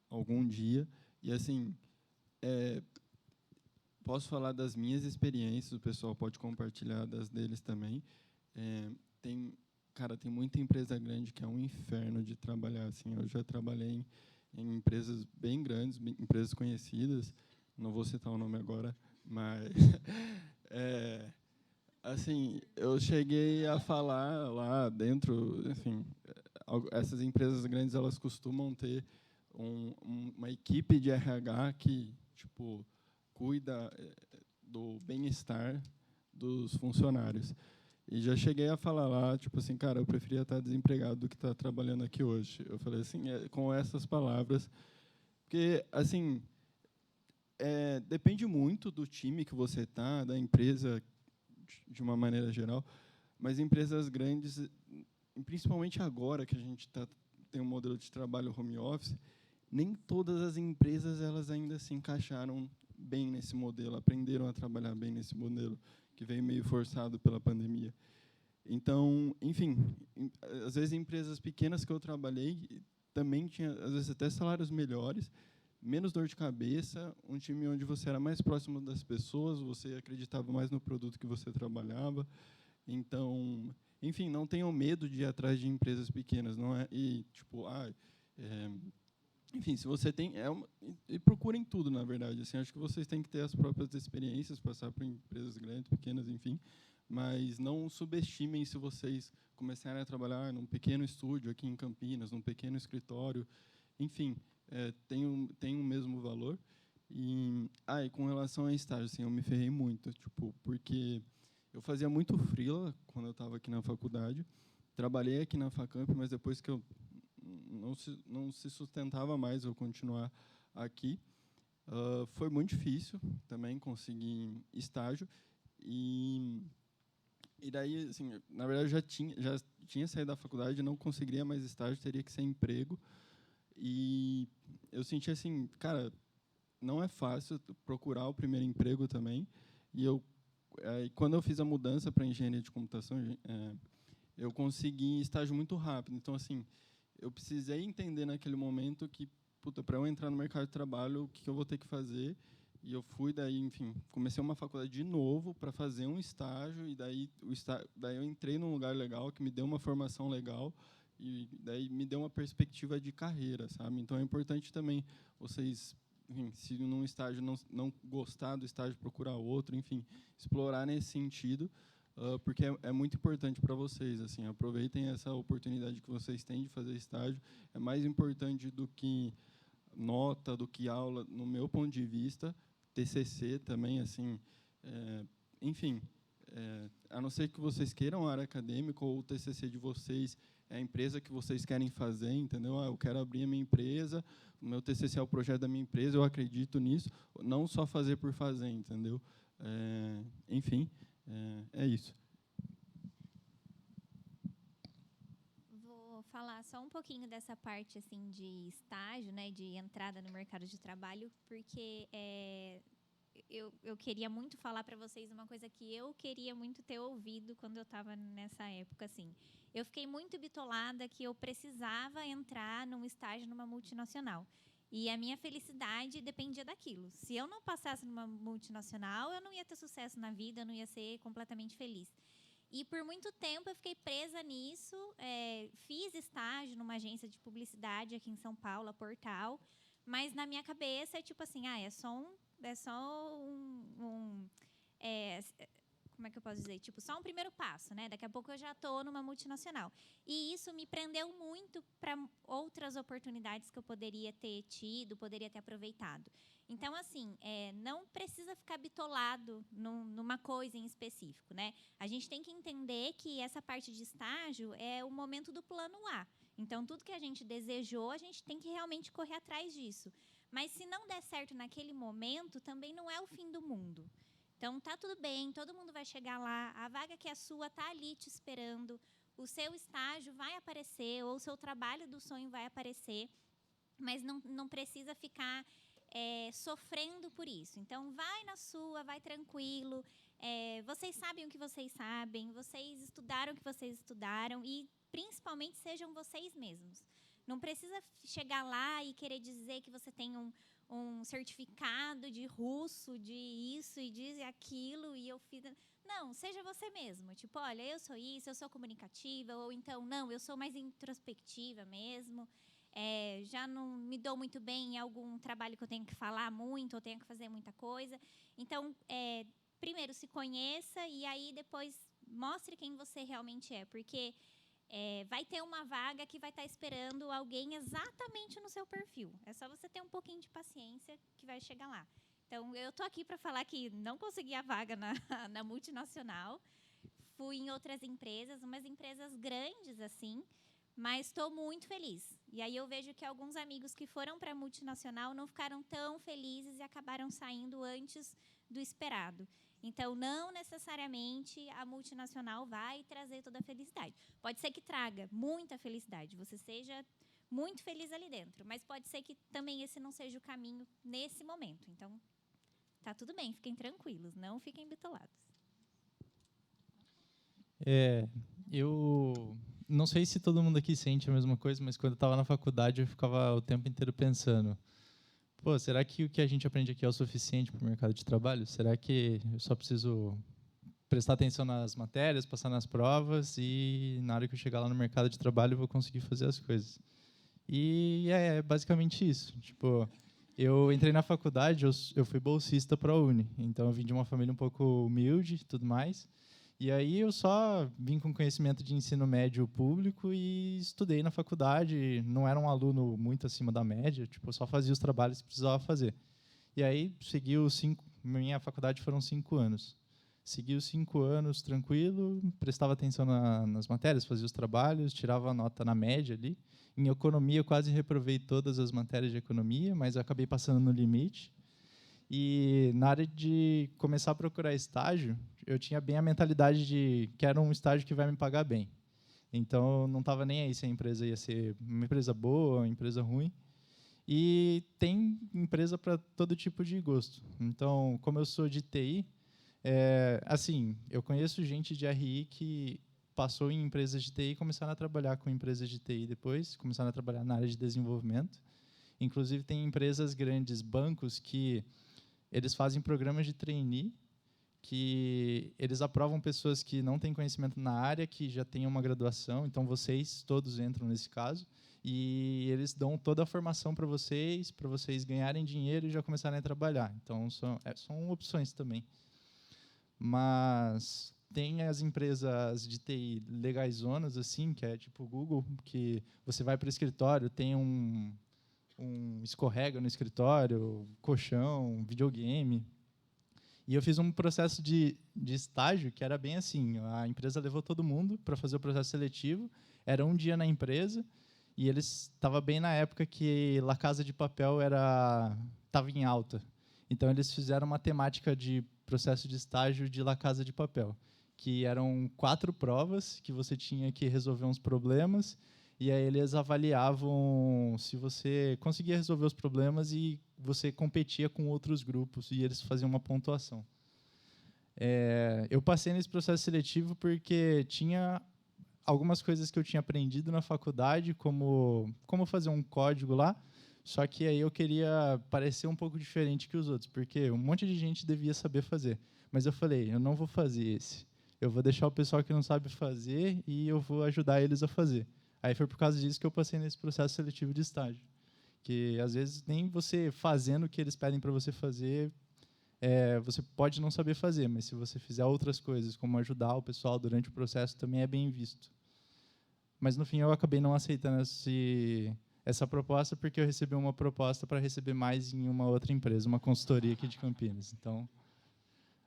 algum dia. E, assim, posso falar das minhas experiências, o pessoal pode compartilhar das deles também. Tem muita empresa grande que é um inferno de trabalhar. Assim, eu já trabalhei em empresas bem grandes, empresas conhecidas, não vou citar o nome agora, mas assim, eu cheguei a falar lá dentro, enfim, essas empresas grandes, elas costumam ter uma equipe de RH que, tipo, cuida do bem-estar dos funcionários. E já cheguei a falar lá, tipo assim, cara, eu preferia estar desempregado do que estar trabalhando aqui hoje. Eu falei assim, com essas palavras, porque, assim, depende muito do time que você está, da empresa, de uma maneira geral, mas empresas grandes, principalmente agora que a gente tem um modelo de trabalho home office, nem todas as empresas elas ainda se encaixaram bem nesse modelo, aprenderam a trabalhar bem nesse modelo, que veio meio forçado pela pandemia. Então, enfim, às vezes empresas pequenas que eu trabalhei também tinha, às vezes, até salários melhores, menos dor de cabeça, um time onde você era mais próximo das pessoas, você acreditava mais no produto que você trabalhava. Então, enfim, não tenham medo de ir atrás de empresas pequenas, não é? E tipo, enfim, se você tem, e procurem tudo, na verdade. Assim, acho que vocês têm que ter as próprias experiências, passar por empresas grandes, pequenas, enfim, mas não subestimem se vocês começarem a trabalhar num pequeno estúdio aqui em Campinas, num pequeno escritório, enfim, tem o mesmo valor. E com relação a estágio, assim, eu me ferrei muito, tipo, porque eu fazia muito freela quando eu estava aqui na faculdade, trabalhei aqui na Facamp, mas depois que eu não se sustentava mais eu continuar aqui. Foi muito difícil também conseguir estágio. E daí, assim, na verdade, eu já tinha saído da faculdade, não conseguiria mais estágio, teria que ser emprego. E eu senti assim, cara, não é fácil procurar o primeiro emprego também. E quando eu fiz a mudança para engenharia de computação, eu consegui estágio muito rápido. Então, assim, eu precisei entender naquele momento que, para eu entrar no mercado de trabalho, o que eu vou ter que fazer. E eu fui, daí, enfim, comecei uma faculdade de novo para fazer um estágio. E daí eu entrei num lugar legal, que me deu uma formação legal. E daí me deu uma perspectiva de carreira, sabe? Então, é importante também vocês, enfim, se num estágio não gostar do estágio, procurar outro, enfim, explorar nesse sentido, porque é muito importante para vocês. Assim, aproveitem essa oportunidade que vocês têm de fazer estágio. É mais importante do que nota, do que aula, no meu ponto de vista. TCC também, assim, enfim, a não ser que vocês queiram a área acadêmica ou o TCC de vocês é a empresa que vocês querem fazer, entendeu? Eu quero abrir a minha empresa, o meu TCC é o projeto da minha empresa, eu acredito nisso, não só fazer por fazer, entendeu? Enfim, é isso. Vou falar só um pouquinho dessa parte assim de estágio, né, de entrada no mercado de trabalho, porque eu queria muito falar para vocês uma coisa que eu queria muito ter ouvido quando eu estava nessa época, assim. Eu fiquei muito bitolada que eu precisava entrar num estágio numa multinacional. E a minha felicidade dependia daquilo. Se eu não passasse numa multinacional, eu não ia ter sucesso na vida, eu não ia ser completamente feliz. E por muito tempo eu fiquei presa nisso. Fiz estágio numa agência de publicidade aqui em São Paulo, a Portal. Mas na minha cabeça é tipo assim, como é que eu posso dizer? Tipo, só um primeiro passo, né? Daqui a pouco eu já estou numa multinacional. E isso me prendeu muito para outras oportunidades que eu poderia ter tido, poderia ter aproveitado. Então, assim, não precisa ficar bitolado numa coisa em específico, né? A gente tem que entender que essa parte de estágio é o momento do plano A. Então, tudo que a gente desejou, a gente tem que realmente correr atrás disso. Mas se não der certo naquele momento, também não é o fim do mundo. Então, tá tudo bem, todo mundo vai chegar lá, a vaga que é sua tá ali te esperando, o seu estágio vai aparecer, ou o seu trabalho do sonho vai aparecer, mas não precisa ficar sofrendo por isso. Então, vai na sua, vai tranquilo, vocês sabem o que vocês sabem, vocês estudaram o que vocês estudaram e, principalmente, sejam vocês mesmos. Não precisa chegar lá e querer dizer que você tem um certificado de russo, de isso e de aquilo, e eu fiz... Não, seja você mesmo. Tipo, olha, eu sou isso, eu sou comunicativa, ou então, não, eu sou mais introspectiva mesmo. Já não me dou muito bem em algum trabalho que eu tenho que falar muito, ou tenho que fazer muita coisa. Então, primeiro, se conheça e aí depois mostre quem você realmente é, porque... vai ter uma vaga que vai estar esperando alguém exatamente no seu perfil. É só você ter um pouquinho de paciência que vai chegar lá. Então, eu estou aqui para falar que não consegui a vaga na multinacional. Fui em outras empresas, umas empresas grandes, assim, mas estou muito feliz. E aí eu vejo que alguns amigos que foram para a multinacional não ficaram tão felizes e acabaram saindo antes do esperado. Então, não necessariamente a multinacional vai trazer toda a felicidade. Pode ser que traga muita felicidade, você seja muito feliz ali dentro, mas pode ser que também esse não seja o caminho nesse momento. Então, tá tudo bem, fiquem tranquilos, não fiquem bitolados. Eu não sei se todo mundo aqui sente a mesma coisa, mas quando eu estava na faculdade eu ficava o tempo inteiro pensando: pô, será que o que a gente aprende aqui é o suficiente para o mercado de trabalho? Será que eu só preciso prestar atenção nas matérias, passar nas provas e na hora que eu chegar lá no mercado de trabalho eu vou conseguir fazer as coisas? E é basicamente isso. Tipo, eu entrei na faculdade, eu fui bolsista para a Uni, então eu vim de uma família um pouco humilde e tudo mais. E aí eu só vim com conhecimento de ensino médio público e estudei na faculdade. Não era um aluno muito acima da média, tipo, eu só fazia os trabalhos que precisava fazer. E aí segui minha faculdade foram 5 anos. Segui os 5 anos tranquilo, prestava atenção nas matérias, fazia os trabalhos, tirava a nota na média ali. Em economia eu quase reprovei todas as matérias de economia, mas eu acabei passando no limite. E na área de começar a procurar estágio, eu tinha bem a mentalidade de que era um estágio que vai me pagar bem. Então, eu não estava nem aí se a empresa ia ser uma empresa boa, uma empresa ruim. E tem empresa para todo tipo de gosto. Então, como eu sou de TI, assim, eu conheço gente de RI que passou em empresas de TI e começaram a trabalhar com empresas de TI depois, começaram a trabalhar na área de desenvolvimento. Inclusive, tem empresas grandes, bancos, que eles fazem programas de trainee, que eles aprovam pessoas que não têm conhecimento na área, que já têm uma graduação, então vocês todos entram nesse caso, e eles dão toda a formação para vocês ganharem dinheiro e já começarem a trabalhar. Então, são opções também. Mas tem as empresas de TI legaizonas, assim, que é tipo o Google, que você vai para o escritório, tem um escorrega no escritório, colchão, videogame. E eu fiz um processo de estágio que era bem assim, a empresa levou todo mundo para fazer o processo seletivo, era um dia na empresa, e eles estava bem na época que La Casa de Papel estava em alta. Então, eles fizeram uma temática de processo de estágio de La Casa de Papel, que eram 4 provas que você tinha que resolver uns problemas, e aí eles avaliavam se você conseguia resolver os problemas e você competia com outros grupos, e eles faziam uma pontuação. Eu passei nesse processo seletivo porque tinha algumas coisas que eu tinha aprendido na faculdade, como fazer um código lá, só que aí eu queria parecer um pouco diferente que os outros, porque um monte de gente devia saber fazer. Mas eu falei, eu não vou fazer esse. Eu vou deixar o pessoal que não sabe fazer e eu vou ajudar eles a fazer. Aí foi por causa disso que eu passei nesse processo seletivo de estágio. Que, às vezes, nem você fazendo o que eles pedem para você fazer, você pode não saber fazer, mas se você fizer outras coisas, como ajudar o pessoal durante o processo, também é bem visto. Mas, no fim, eu acabei não aceitando essa proposta, porque eu recebi uma proposta para receber mais em uma outra empresa, uma consultoria aqui de Campinas. Então,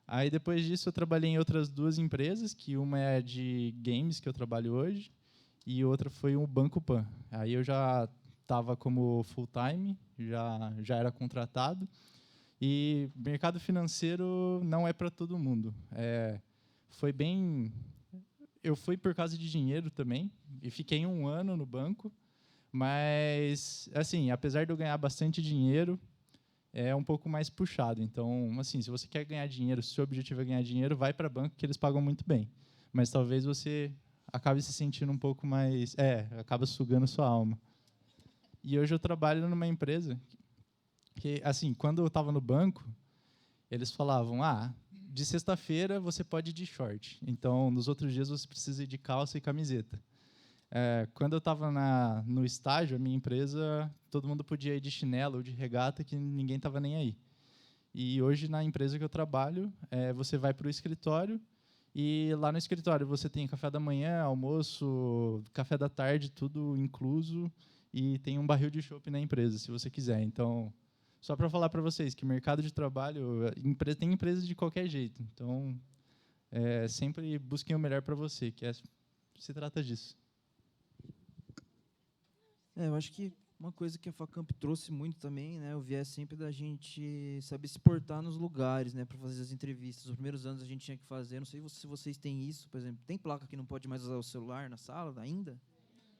aí, depois disso, eu trabalhei em outras 2 empresas, que uma é de games, que eu trabalho hoje, e outra foi o Banco Pan. Aí eu já estava como full-time, já era contratado, e mercado financeiro não é para todo mundo. Foi bem... Eu fui por causa de dinheiro também, e fiquei 1 ano no banco, mas, assim, apesar de eu ganhar bastante dinheiro, é um pouco mais puxado. Então, assim, se você quer ganhar dinheiro, se o seu objetivo é ganhar dinheiro, vai para banco, que eles pagam muito bem. Mas talvez você acabe se sentindo um pouco mais... acaba sugando sua alma. E hoje eu trabalho numa empresa que, assim, quando eu estava no banco, eles falavam, de sexta-feira você pode ir de short. Então, nos outros dias você precisa ir de calça e camiseta. Quando eu estava no estágio, a minha empresa, todo mundo podia ir de chinelo ou de regata, que ninguém estava nem aí. E hoje, na empresa que eu trabalho, você vai para o escritório, e lá no escritório você tem café da manhã, almoço, café da tarde, tudo incluso, e tem um barril de chopp na empresa, se você quiser. Então, só para falar para vocês que mercado de trabalho, tem empresa de qualquer jeito. Então, sempre busquem o melhor para você, que se trata disso. Eu acho que uma coisa que a Facamp trouxe muito também, né, o viés sempre da gente saber se portar nos lugares, né, para fazer as entrevistas. Os primeiros anos a gente tinha que fazer, não sei se vocês têm isso, por exemplo, tem placa que não pode mais usar o celular na sala ainda?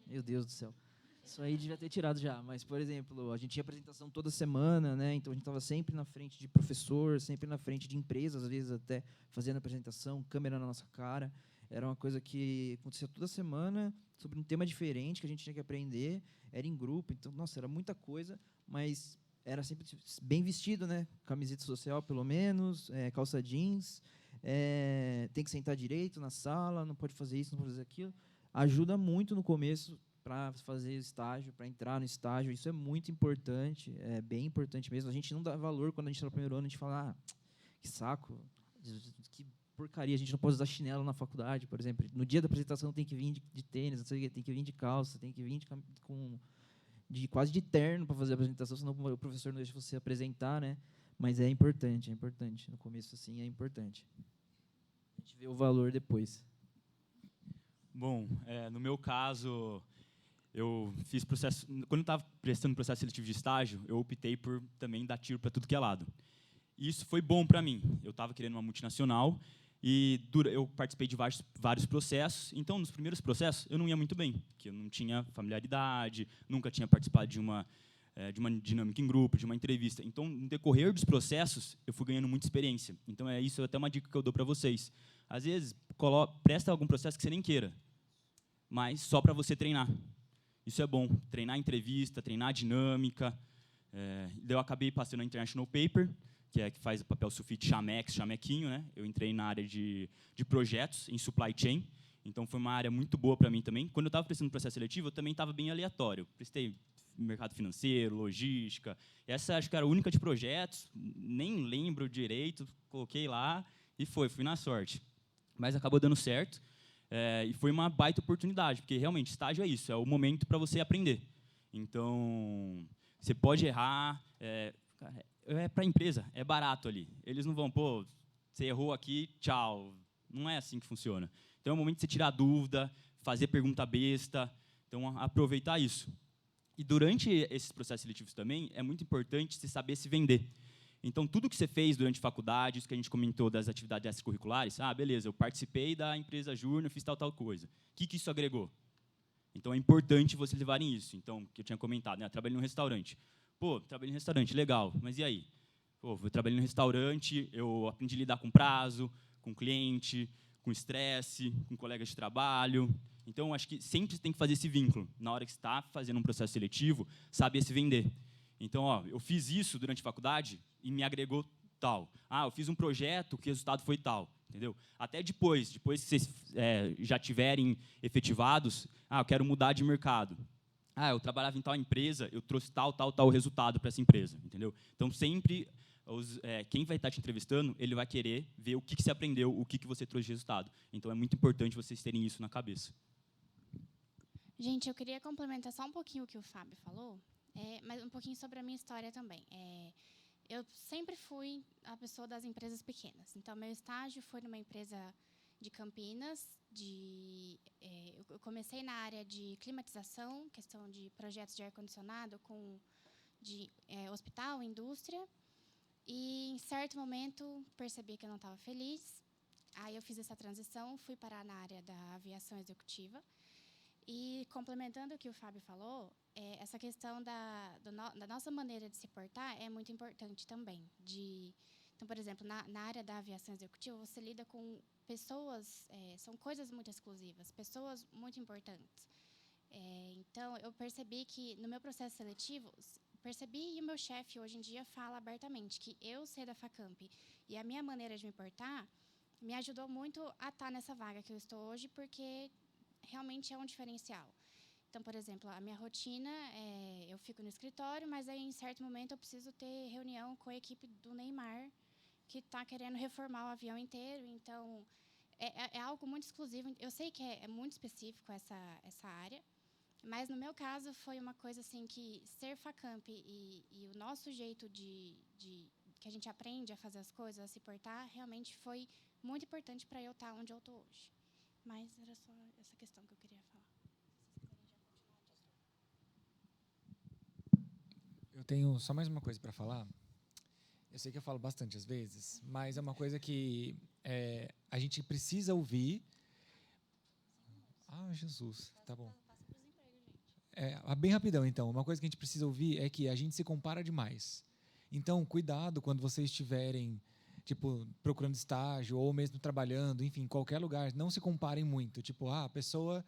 Meu Deus do céu. Isso aí devia ter tirado já, mas, por exemplo, a gente tinha apresentação toda semana, né, então a gente estava sempre na frente de professor, sempre na frente de empresas, às vezes até fazendo apresentação, câmera na nossa cara. Era uma coisa que acontecia toda semana, sobre um tema diferente que a gente tinha que aprender, era em grupo, então, nossa, era muita coisa, mas era sempre bem vestido, né? Camiseta social, pelo menos, calça jeans, tem que sentar direito na sala, não pode fazer isso, não pode fazer aquilo. Ajuda muito no começo para fazer estágio, para entrar no estágio, isso é muito importante, é bem importante mesmo. A gente não dá valor quando a gente está no primeiro ano, a gente fala, que saco, que porcaria, a gente não pode usar chinelo na faculdade, por exemplo. No dia da apresentação tem que vir de tênis, não sei o quê, tem que vir de calça, tem que vir quase de terno para fazer a apresentação, senão o professor não deixa você apresentar, né? Mas é importante. No começo, assim, é importante. A gente vê o valor depois. Bom, no meu caso, eu fiz processo... Quando eu estava prestando processo seletivo de estágio, eu optei por também dar tiro para tudo que é lado. isso foi bom para mim. Eu estava querendo uma multinacional e eu participei de vários processos. Então, nos primeiros processos, eu não ia muito bem, porque eu não tinha familiaridade, nunca tinha participado de uma dinâmica em grupo, de uma entrevista. Então, no decorrer dos processos, eu fui ganhando muita experiência. Então, isso é até uma dica que eu dou para vocês. Às vezes, presta algum processo que você nem queira, mas só para você treinar. Isso é bom, treinar entrevista, treinar dinâmica. Eu acabei passando na International Paper, que faz o papel sulfite chamequinho, né? Eu entrei na área de projetos em supply chain, então foi uma área muito boa para mim também. Quando eu estava prestando o processo seletivo, eu também estava bem aleatório. Prestei mercado financeiro, logística. Essa acho que era a única de projetos, nem lembro direito, coloquei lá e fui na sorte. Mas acabou dando certo e foi uma baita oportunidade, porque realmente estágio é isso, é o momento para você aprender. Então, você pode errar, para a empresa, é barato ali. Eles não vão, pô, você errou aqui, tchau. Não é assim que funciona. Então, é o momento de você tirar dúvida, fazer pergunta besta, então, aproveitar isso. E durante esses processos seletivos também, é muito importante você saber se vender. Então, tudo que você fez durante a faculdade, isso que a gente comentou das atividades extracurriculares, beleza, eu participei da empresa júnior, fiz tal coisa. O que isso agregou? Então, é importante vocês levarem isso. Então, que eu tinha comentado, né? Eu trabalhei num restaurante. Pô, trabalhei no restaurante, legal, mas e aí? Pô, eu trabalhei no restaurante, eu aprendi a lidar com prazo, com cliente, com estresse, com colegas de trabalho. Então, acho que sempre tem que fazer esse vínculo. Na hora que você está fazendo um processo seletivo, saber se vender. Então, eu fiz isso durante a faculdade e me agregou tal. Eu fiz um projeto que o resultado foi tal. Entendeu? Até depois que vocês já tiverem efetivados, eu quero mudar de mercado. Eu trabalhava em tal empresa, eu trouxe tal resultado para essa empresa, entendeu? Então, sempre, quem vai estar te entrevistando, ele vai querer ver o que você aprendeu, o que você trouxe de resultado. Então, é muito importante vocês terem isso na cabeça. Gente, eu queria complementar só um pouquinho o que o Fábio falou, mas um pouquinho sobre a minha história também. Eu sempre fui a pessoa das empresas pequenas. Então, meu estágio foi numa empresa de Campinas. Eu comecei na área de climatização, questão de projetos de ar-condicionado de hospital, indústria. E, em certo momento, percebi que eu não estava feliz. Aí, eu fiz essa transição, fui parar na área da aviação executiva. E, complementando o que o Fábio falou, essa questão da nossa maneira de se portar é muito importante também. Então, por exemplo, na área da aviação executiva, você lida com pessoas, são coisas muito exclusivas, pessoas muito importantes. Então, eu percebi que, no meu processo seletivo, e o meu chefe, hoje em dia, fala abertamente que eu ser da Facamp e a minha maneira de me portar me ajudou muito a estar nessa vaga que eu estou hoje, porque realmente é um diferencial. Então, por exemplo, a minha rotina, eu fico no escritório, mas aí, em certo momento, eu preciso ter reunião com a equipe do Neymar, que está querendo reformar o avião inteiro. Então, é algo muito exclusivo. Eu sei que é muito específico essa área, mas, no meu caso, foi uma coisa assim que ser Facamp e o nosso jeito que a gente aprende a fazer as coisas, a se portar, realmente foi muito importante para eu estar onde eu estou hoje. Mas era só essa questão que eu queria falar. Eu tenho só mais uma coisa para falar. Eu sei que eu falo bastante às vezes, mas é uma coisa que a gente precisa ouvir. Jesus, tá bom. Bem rapidão, então. Uma coisa que a gente precisa ouvir é que a gente se compara demais. Então, cuidado quando vocês estiverem procurando estágio ou mesmo trabalhando, enfim, em qualquer lugar. Não se comparem muito. A pessoa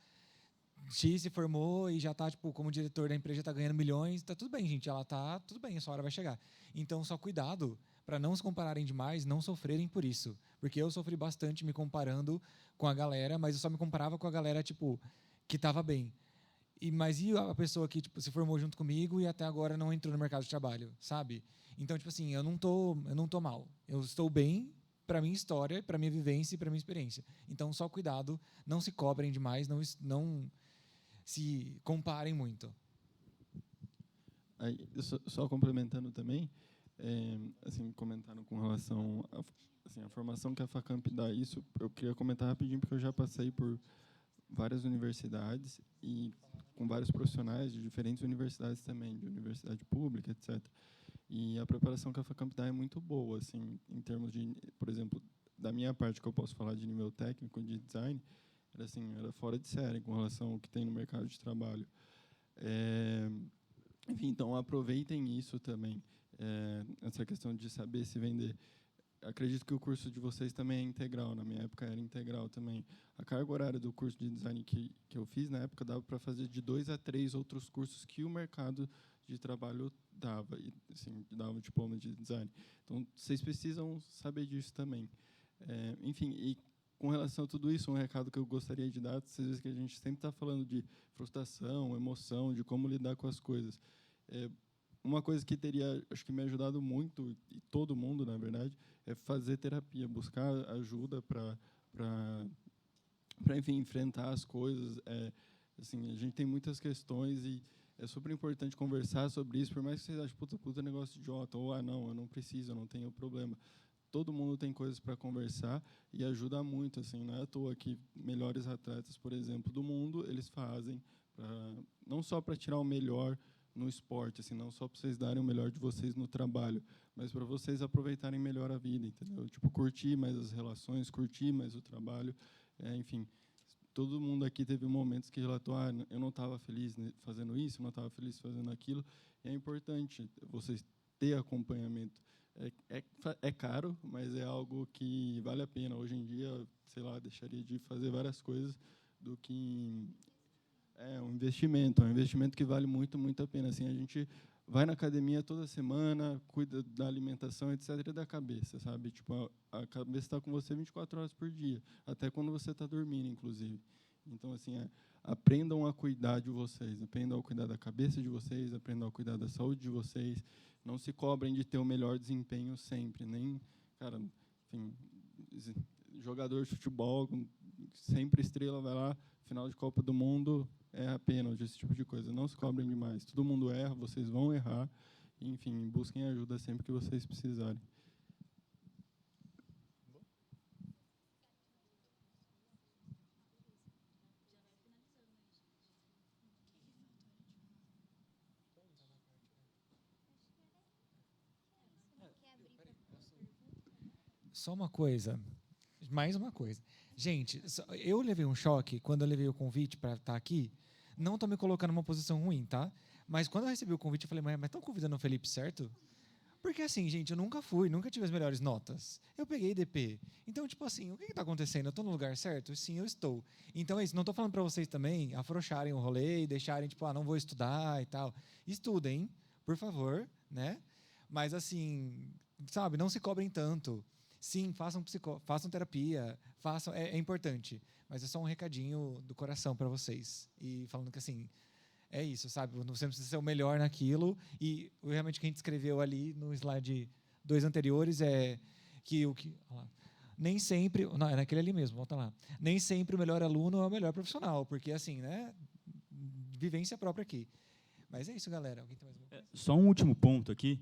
X se formou e já está, como diretor da empresa, já está ganhando milhões. Está tudo bem, gente. Ela está tudo bem, essa hora vai chegar. Então, só cuidado para não se compararem demais, não sofrerem por isso. Porque eu sofri bastante me comparando com a galera, mas eu só me comparava com a galera, que estava bem. Mas e a pessoa que se formou junto comigo e até agora não entrou no mercado de trabalho, sabe? Então, eu não tô mal. Eu estou bem para minha história, para minha vivência e para minha experiência. Então, só cuidado, não se cobrem demais, não se comparem muito. Aí, só complementando também, comentando com relação à formação que a Facamp dá, isso eu queria comentar rapidinho, porque eu já passei por várias universidades e com vários profissionais de diferentes universidades também, de universidade pública, etc. E a preparação que a Facamp dá é muito boa, assim, em termos de, por exemplo, da minha parte que eu posso falar de nível técnico de design, era fora de série com relação ao que tem no mercado de trabalho. Enfim, então aproveitem isso também, essa questão de saber se vender. Acredito que o curso de vocês também é integral, na minha época era integral também. A carga horária do curso de design que eu fiz, na época, dava para fazer de 2 a 3 outros cursos que o mercado de trabalho dava, e assim, dava um diploma de design. Então, vocês precisam saber disso também. Enfim, e com relação a tudo isso, um recado que eu gostaria de dar, vocês veem que a gente sempre está falando de frustração, emoção, de como lidar com as coisas. Uma coisa que teria, acho que me ajudado muito, e todo mundo, na verdade, é fazer terapia, buscar ajuda para enfim, enfrentar as coisas. Assim, a gente tem muitas questões e é super importante conversar sobre isso, por mais que vocês achem, puta negócio idiota, ou, não, eu não preciso, eu não tenho problema. Todo mundo tem coisas para conversar e ajuda muito, assim, não é à toa que melhores atletas, por exemplo, do mundo, eles fazem, não só para tirar o melhor no esporte, assim, não só para vocês darem o melhor de vocês no trabalho, mas para vocês aproveitarem melhor a vida, entendeu? Tipo, curtir mais as relações, curtir mais o trabalho, enfim. Todo mundo aqui teve momentos que relatou, eu não estava feliz fazendo isso, eu não estava feliz fazendo aquilo. E é importante vocês ter acompanhamento. É caro, mas é algo que vale a pena. Hoje em dia, sei lá, deixaria de fazer várias coisas do que é um investimento que vale muito, muito a pena. Assim, a gente vai na academia toda semana, cuida da alimentação, etc., e da cabeça, sabe? Tipo, a cabeça está com você 24 horas por dia, até quando você está dormindo, inclusive. Então, assim, aprendam a cuidar de vocês, aprendam a cuidar da cabeça de vocês, aprendam a cuidar da saúde de vocês. Não se cobrem de ter o melhor desempenho sempre, nem, cara, enfim, jogador de futebol, sempre estrela, vai lá, final de Copa do Mundo, erra pênalti, esse tipo de coisa. Não se cobrem demais. Todo mundo erra, vocês vão errar. Enfim, busquem ajuda sempre que vocês precisarem. Só uma coisa, mais uma coisa. Gente, eu levei um choque quando eu levei o convite para estar aqui. Não estou me colocando numa posição ruim, tá? Mas quando eu recebi o convite, eu falei, mas estão convidando o Felipe, certo? Porque assim, gente, eu nunca tive as melhores notas. Eu peguei DP. Então, tipo assim, o que está acontecendo? Eu estou no lugar certo? Sim, eu estou. Então é isso, não estou falando para vocês também afrouxarem o rolê e deixarem, tipo, não vou estudar e tal. Estudem, por favor, né? Mas assim, sabe, não se cobrem tanto. Sim, façam terapia, é importante, mas é só um recadinho do coração para vocês. E falando que, assim, é isso, sabe? Você não precisa ser o melhor naquilo. E realmente o que a gente escreveu ali no slide 2 anteriores é que nem sempre... Não, é naquele ali mesmo, volta lá. Nem sempre o melhor aluno é o melhor profissional, porque, assim, né? Vivência própria aqui. Mas é isso, galera. Alguém tem mais uma coisa? Só um último ponto aqui.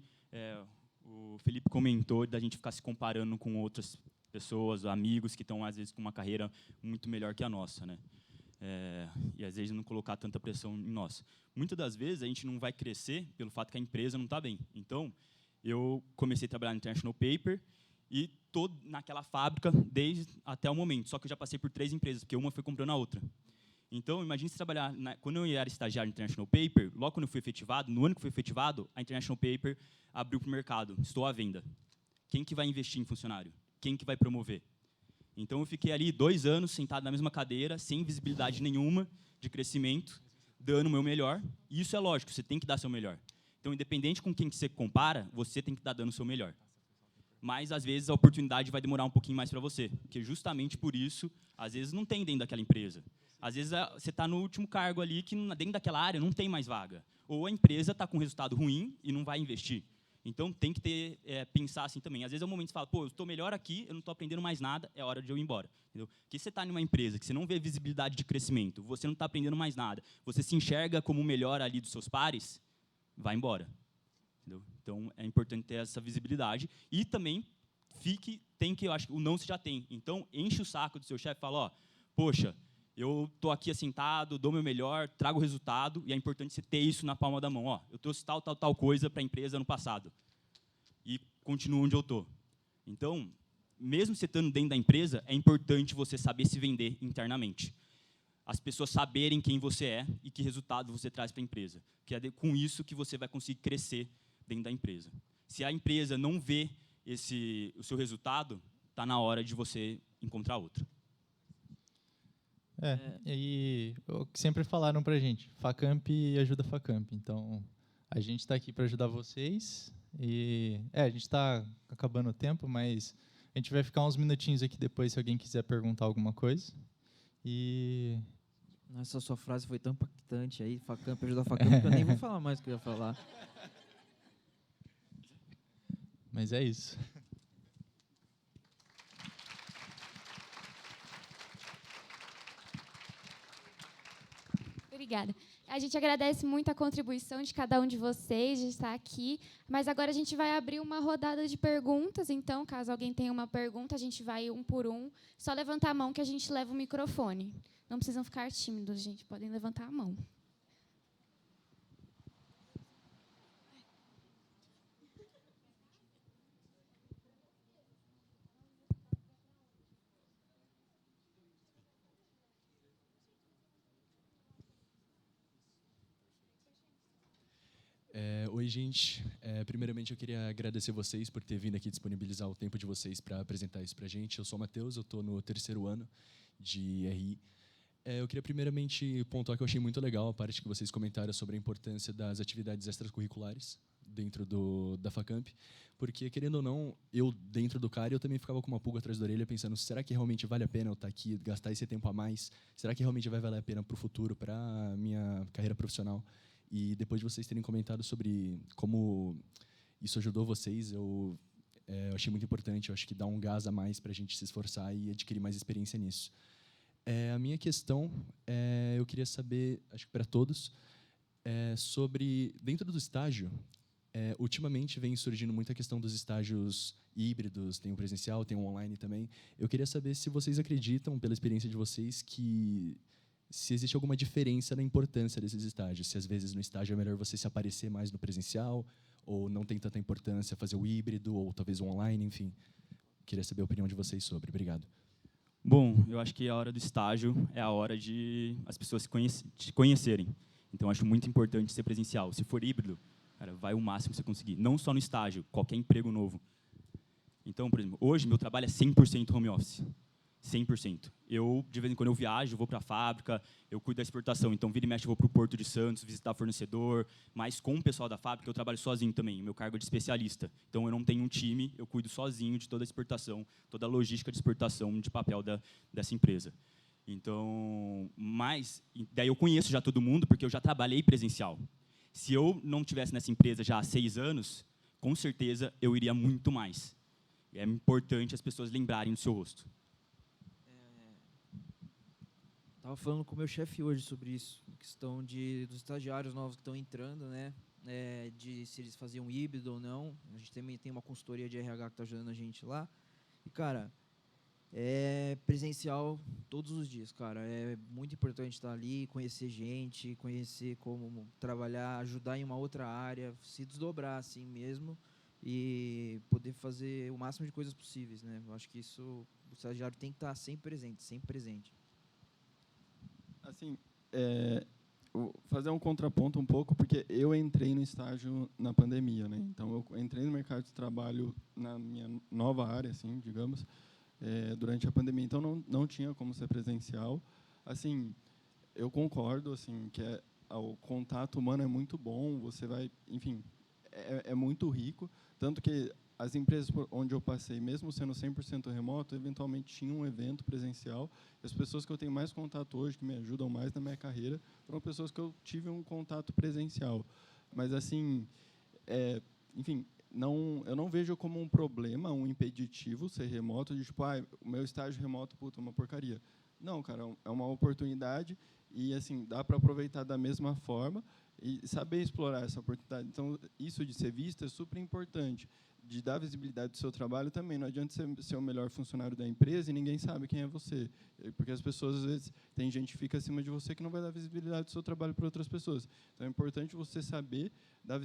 O Felipe comentou da gente ficar se comparando com outras pessoas, amigos que estão, às vezes, com uma carreira muito melhor que a nossa, né? E, às vezes, não colocar tanta pressão em nós. Muitas das vezes, a gente não vai crescer pelo fato que a empresa não está bem. Então, eu comecei a trabalhar no International Paper e estou naquela fábrica desde até o momento. Só que eu já passei por 3 empresas, porque uma foi comprando a outra. Então, imagine se trabalhar... Quando eu era estagiário no International Paper, logo quando eu fui efetivado, no ano que fui efetivado, a International Paper abriu para o mercado. Estou à venda. Quem que vai investir em funcionário? Quem que vai promover? Então, eu fiquei ali 2 anos sentado na mesma cadeira, sem visibilidade nenhuma de crescimento, dando o meu melhor. E isso é lógico, você tem que dar seu melhor. Então, independente com quem que você compara, você tem que estar dando o seu melhor. Mas, às vezes, a oportunidade vai demorar um pouquinho mais para você. Porque, justamente por isso, às vezes, não tem dentro daquela empresa. Às vezes, você está no último cargo ali, que dentro daquela área não tem mais vaga. Ou a empresa está com resultado ruim e não vai investir. Então, tem que pensar assim também. Às vezes, é um momento que você fala, eu estou melhor aqui, eu não estou aprendendo mais nada, é hora de eu ir embora. Entendeu? Porque você está em uma empresa que você não vê visibilidade de crescimento, você não está aprendendo mais nada, você se enxerga como o melhor ali dos seus pares, vai embora. Entendeu? Então, é importante ter essa visibilidade. E também, eu acho que o não você já tem. Então, enche o saco do seu chefe e fala, poxa, eu estou aqui assentado, dou o meu melhor, trago o resultado, e é importante você ter isso na palma da mão. Eu trouxe tal coisa para a empresa no passado. continuo onde eu estou. Então, mesmo você estando dentro da empresa, é importante você saber se vender internamente. As pessoas saberem quem você é e que resultado você traz para a empresa. Que é com isso que você vai conseguir crescer dentro da empresa. Se a empresa não vê o seu resultado, está na hora de você encontrar outro. E o que sempre falaram pra gente, Facamp ajuda Facamp. Então, a gente está aqui para ajudar vocês. E a gente está acabando o tempo, mas a gente vai ficar uns minutinhos aqui depois se alguém quiser perguntar alguma coisa. E essa sua frase foi tão impactante aí, Facamp ajuda Facamp, que eu nem vou falar mais o que eu ia falar. Mas é isso. Obrigada. A gente agradece muito a contribuição de cada um de vocês de estar aqui, mas agora a gente vai abrir uma rodada de perguntas, então, caso alguém tenha uma pergunta, a gente vai um por um. Só levantar a mão que a gente leva o microfone. Não precisam ficar tímidos, gente, podem levantar a mão. Oi, gente. Primeiramente, eu queria agradecer vocês por ter vindo aqui disponibilizar o tempo de vocês para apresentar isso para a gente. Eu sou o Matheus, eu estou no 3º ano de RI. Eu queria primeiramente pontuar que eu achei muito legal a parte que vocês comentaram sobre a importância das atividades extracurriculares dentro da Facamp, porque, querendo ou não, eu, dentro do CARI, eu também ficava com uma pulga atrás da orelha pensando, será que realmente vale a pena eu estar aqui, gastar esse tempo a mais? Será que realmente vai valer a pena para o futuro, para a minha carreira profissional? E depois de vocês terem comentado sobre como isso ajudou vocês, eu achei muito importante. Eu acho que dá um gás a mais para a gente se esforçar e adquirir mais experiência nisso. A minha questão, eu queria saber, acho que para todos, sobre, dentro do estágio, ultimamente vem surgindo muita questão dos estágios híbridos, tem o presencial, tem o online também. Eu queria saber se vocês acreditam, pela experiência de vocês, que se existe alguma diferença na importância desses estágios. Se, às vezes, no estágio é melhor você se aparecer mais no presencial, ou não tem tanta importância fazer o híbrido, ou talvez o online, enfim. Queria saber a opinião de vocês sobre. Obrigado. Bom, eu acho que a hora do estágio é a hora de as pessoas te conhecerem. Então, acho muito importante ser presencial. Se for híbrido, cara, vai o máximo que você conseguir. Não só no estágio, qualquer emprego novo. Então, por exemplo, hoje meu trabalho é 100% home office. 100%. Eu, de vez em quando, eu viajo, vou para a fábrica, eu cuido da exportação. Então, vira e mexe, eu vou para o Porto de Santos, visitar fornecedor. Mas com o pessoal da fábrica, eu trabalho sozinho também. Meu cargo é de especialista. Então, eu não tenho um time, eu cuido sozinho de toda a exportação, toda a logística de exportação de papel dessa empresa. Então, daí eu conheço já todo mundo, porque eu já trabalhei presencial. Se eu não estivesse nessa empresa já há 6 anos, com certeza eu iria muito mais. É importante as pessoas lembrarem do seu rosto. Estava falando com o meu chefe hoje sobre isso, a questão dos estagiários novos que estão entrando, né? De se eles faziam híbrido ou não. A gente também tem uma consultoria de RH que está ajudando a gente lá. E, cara, é presencial todos os dias, cara. É muito importante estar ali, conhecer gente, conhecer como trabalhar, ajudar em uma outra área, se desdobrar assim mesmo e poder fazer o máximo de coisas possíveis, né? Eu acho que isso, o estagiário tem que estar sempre presente, sempre presente. Assim, vou fazer um contraponto um pouco, porque eu entrei no estágio na pandemia, né? Então, eu entrei no mercado de trabalho na minha nova área, assim, digamos, durante a pandemia. Então, não tinha como ser presencial. Assim, eu concordo, assim, que o contato humano é muito bom, você vai, enfim, é muito rico, tanto que as empresas onde eu passei, mesmo sendo 100% remoto, eventualmente tinham um evento presencial. E as pessoas que eu tenho mais contato hoje, que me ajudam mais na minha carreira, foram pessoas que eu tive um contato presencial. Mas, assim, enfim, eu não vejo como um problema, um impeditivo ser remoto, de tipo, o meu estágio remoto, puta, é uma porcaria. Não, cara, é uma oportunidade e, assim, dá para aproveitar da mesma forma e saber explorar essa oportunidade. Então, isso de ser visto é super importante. De dar visibilidade do seu trabalho também. Não adianta você ser o melhor funcionário da empresa e ninguém sabe quem é você. Porque as pessoas, às vezes, tem gente que fica acima de você que não vai dar visibilidade do seu trabalho para outras pessoas. Então, é importante você saber dar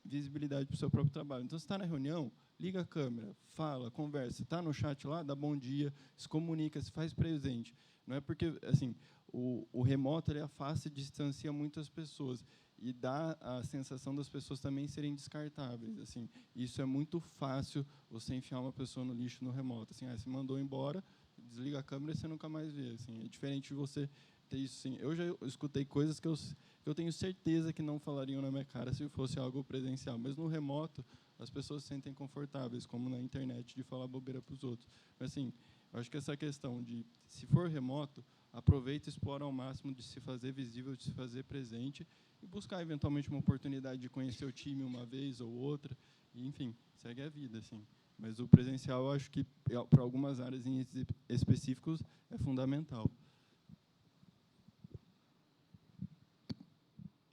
visibilidade para o seu próprio trabalho. Então, você está na reunião, liga a câmera, fala, conversa, está no chat lá, dá bom dia, se comunica, se faz presente. Não é porque assim, o remoto ele afasta e distancia muitas pessoas e dá a sensação das pessoas também serem descartáveis. Assim, isso é muito fácil você enfiar uma pessoa no lixo no remoto. Assim, você mandou embora, desliga a câmera e você nunca mais vê. Assim, é diferente de você ter isso. Assim, eu já escutei coisas que eu tenho certeza que não falariam na minha cara se fosse algo presencial. Mas no remoto, as pessoas se sentem confortáveis, como na internet, de falar bobeira para os outros. Mas, assim, eu acho que essa questão de, se for remoto, aproveita e explora ao máximo de se fazer visível, de se fazer presente e buscar, eventualmente, uma oportunidade de conhecer o time uma vez ou outra. E, enfim, segue a vida, assim. Mas o presencial, eu acho que, para algumas áreas em específicos, é fundamental.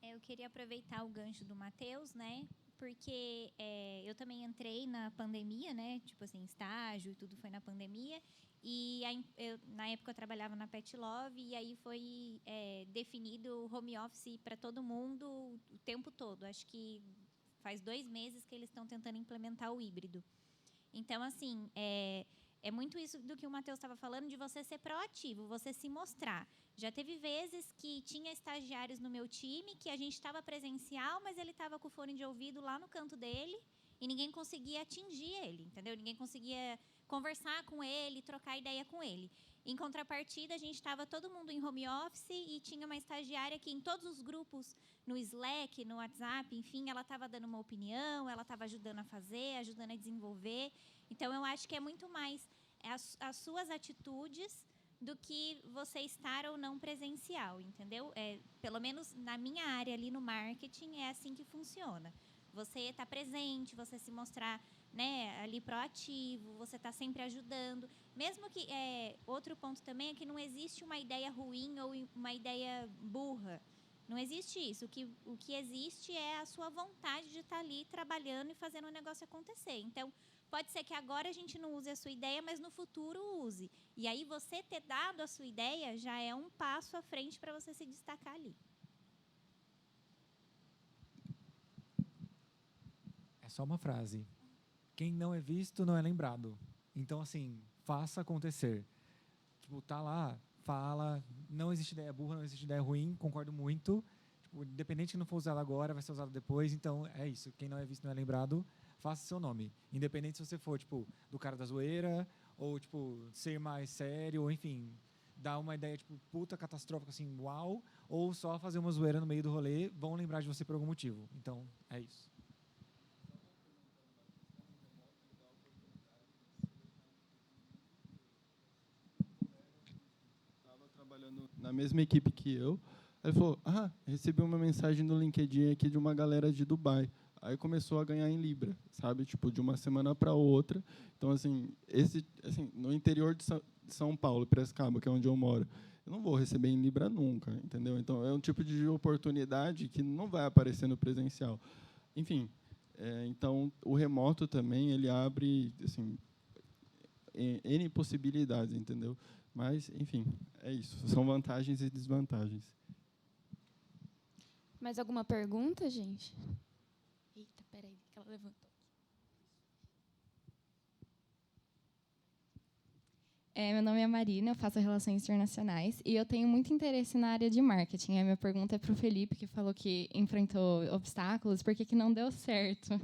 Eu queria aproveitar o gancho do Matheus, né? Porque eu também entrei na pandemia, né? Tipo assim, estágio e tudo foi na pandemia. E na época eu trabalhava na Pet Love e aí foi definido home office para todo mundo o tempo todo. Acho que faz 2 meses que eles estão tentando implementar o híbrido. Então, assim, é muito isso do que o Matheus estava falando, de você ser proativo, você se mostrar. Já teve vezes que tinha estagiários no meu time que a gente estava presencial, mas ele estava com o fone de ouvido lá no canto dele e ninguém conseguia atingir ele, entendeu? Ninguém conseguia conversar com ele, trocar ideia com ele. Em contrapartida, a gente estava todo mundo em home office e tinha uma estagiária que em todos os grupos, no Slack, no WhatsApp, enfim, ela estava dando uma opinião, ela estava ajudando a fazer, ajudando a desenvolver. Então, eu acho que é muito mais as suas atitudes do que você estar ou não presencial, entendeu? Pelo menos na minha área ali no marketing, é assim que funciona. Você está presente, você se mostrar, né, ali proativo, você está sempre ajudando. Mesmo que, outro ponto também é que não existe uma ideia ruim ou uma ideia burra. Não existe isso. O que existe é a sua vontade de estar ali trabalhando e fazendo o negócio acontecer. Então, pode ser que agora a gente não use a sua ideia, mas no futuro use. E aí você ter dado a sua ideia já é um passo à frente para você se destacar ali. É só uma frase. Quem não é visto não é lembrado. Então, assim, faça acontecer. Tipo, tá lá, fala, não existe ideia burra, não existe ideia ruim, concordo muito. Tipo, independente que não for usado agora, vai ser usado depois. Então, é isso. Quem não é visto não é lembrado. Faça seu nome. Independente se você for, tipo, do cara da zoeira, ou, tipo, ser mais sério, ou, enfim, dar uma ideia, tipo, puta catastrófica, assim, uau, ou só fazer uma zoeira no meio do rolê, vão lembrar de você por algum motivo. Então, é isso. Estava trabalhando na mesma equipe que eu. Ele falou, recebi uma mensagem no LinkedIn aqui de uma galera de Dubai. Aí começou a ganhar em Libra, sabe? Tipo, de uma semana para outra. Então, assim, no interior de São Paulo, Piracicaba, que é onde eu moro, eu não vou receber em Libra nunca, entendeu? Então, é um tipo de oportunidade que não vai aparecer no presencial. Enfim, então, o remoto também, ele abre, assim, N possibilidades, entendeu? Mas, enfim, é isso. São vantagens e desvantagens. Mais alguma pergunta, gente? Eita, peraí, que ela levantou. Meu nome é Marina, eu faço Relações Internacionais e eu tenho muito interesse na área de marketing. A minha pergunta é para o Felipe, que falou que enfrentou obstáculos, por que não deu certo?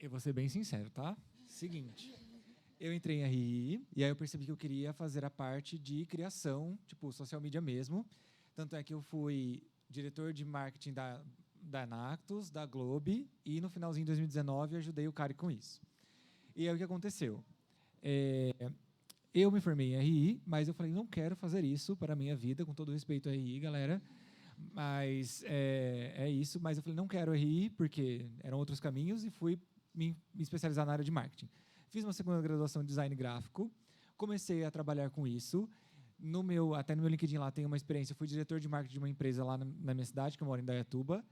Eu vou ser bem sincero, tá? Seguinte, eu entrei em RI e aí eu percebi que eu queria fazer a parte de criação, tipo, social media mesmo. Tanto é que eu fui diretor de marketing da Nactus, da Globe, e no finalzinho de 2019 eu ajudei o Cari com isso. E aí o que aconteceu? Eu me formei em RI, mas eu falei, não quero fazer isso para a minha vida, com todo respeito a RI, galera. Mas é isso, mas eu falei, não quero RI, porque eram outros caminhos, e fui me especializar na área de marketing. Fiz uma segunda graduação em design gráfico, comecei a trabalhar com isso. Até no meu LinkedIn lá tem uma experiência, eu fui diretor de marketing de uma empresa lá na minha cidade, que eu moro em Dayatuba.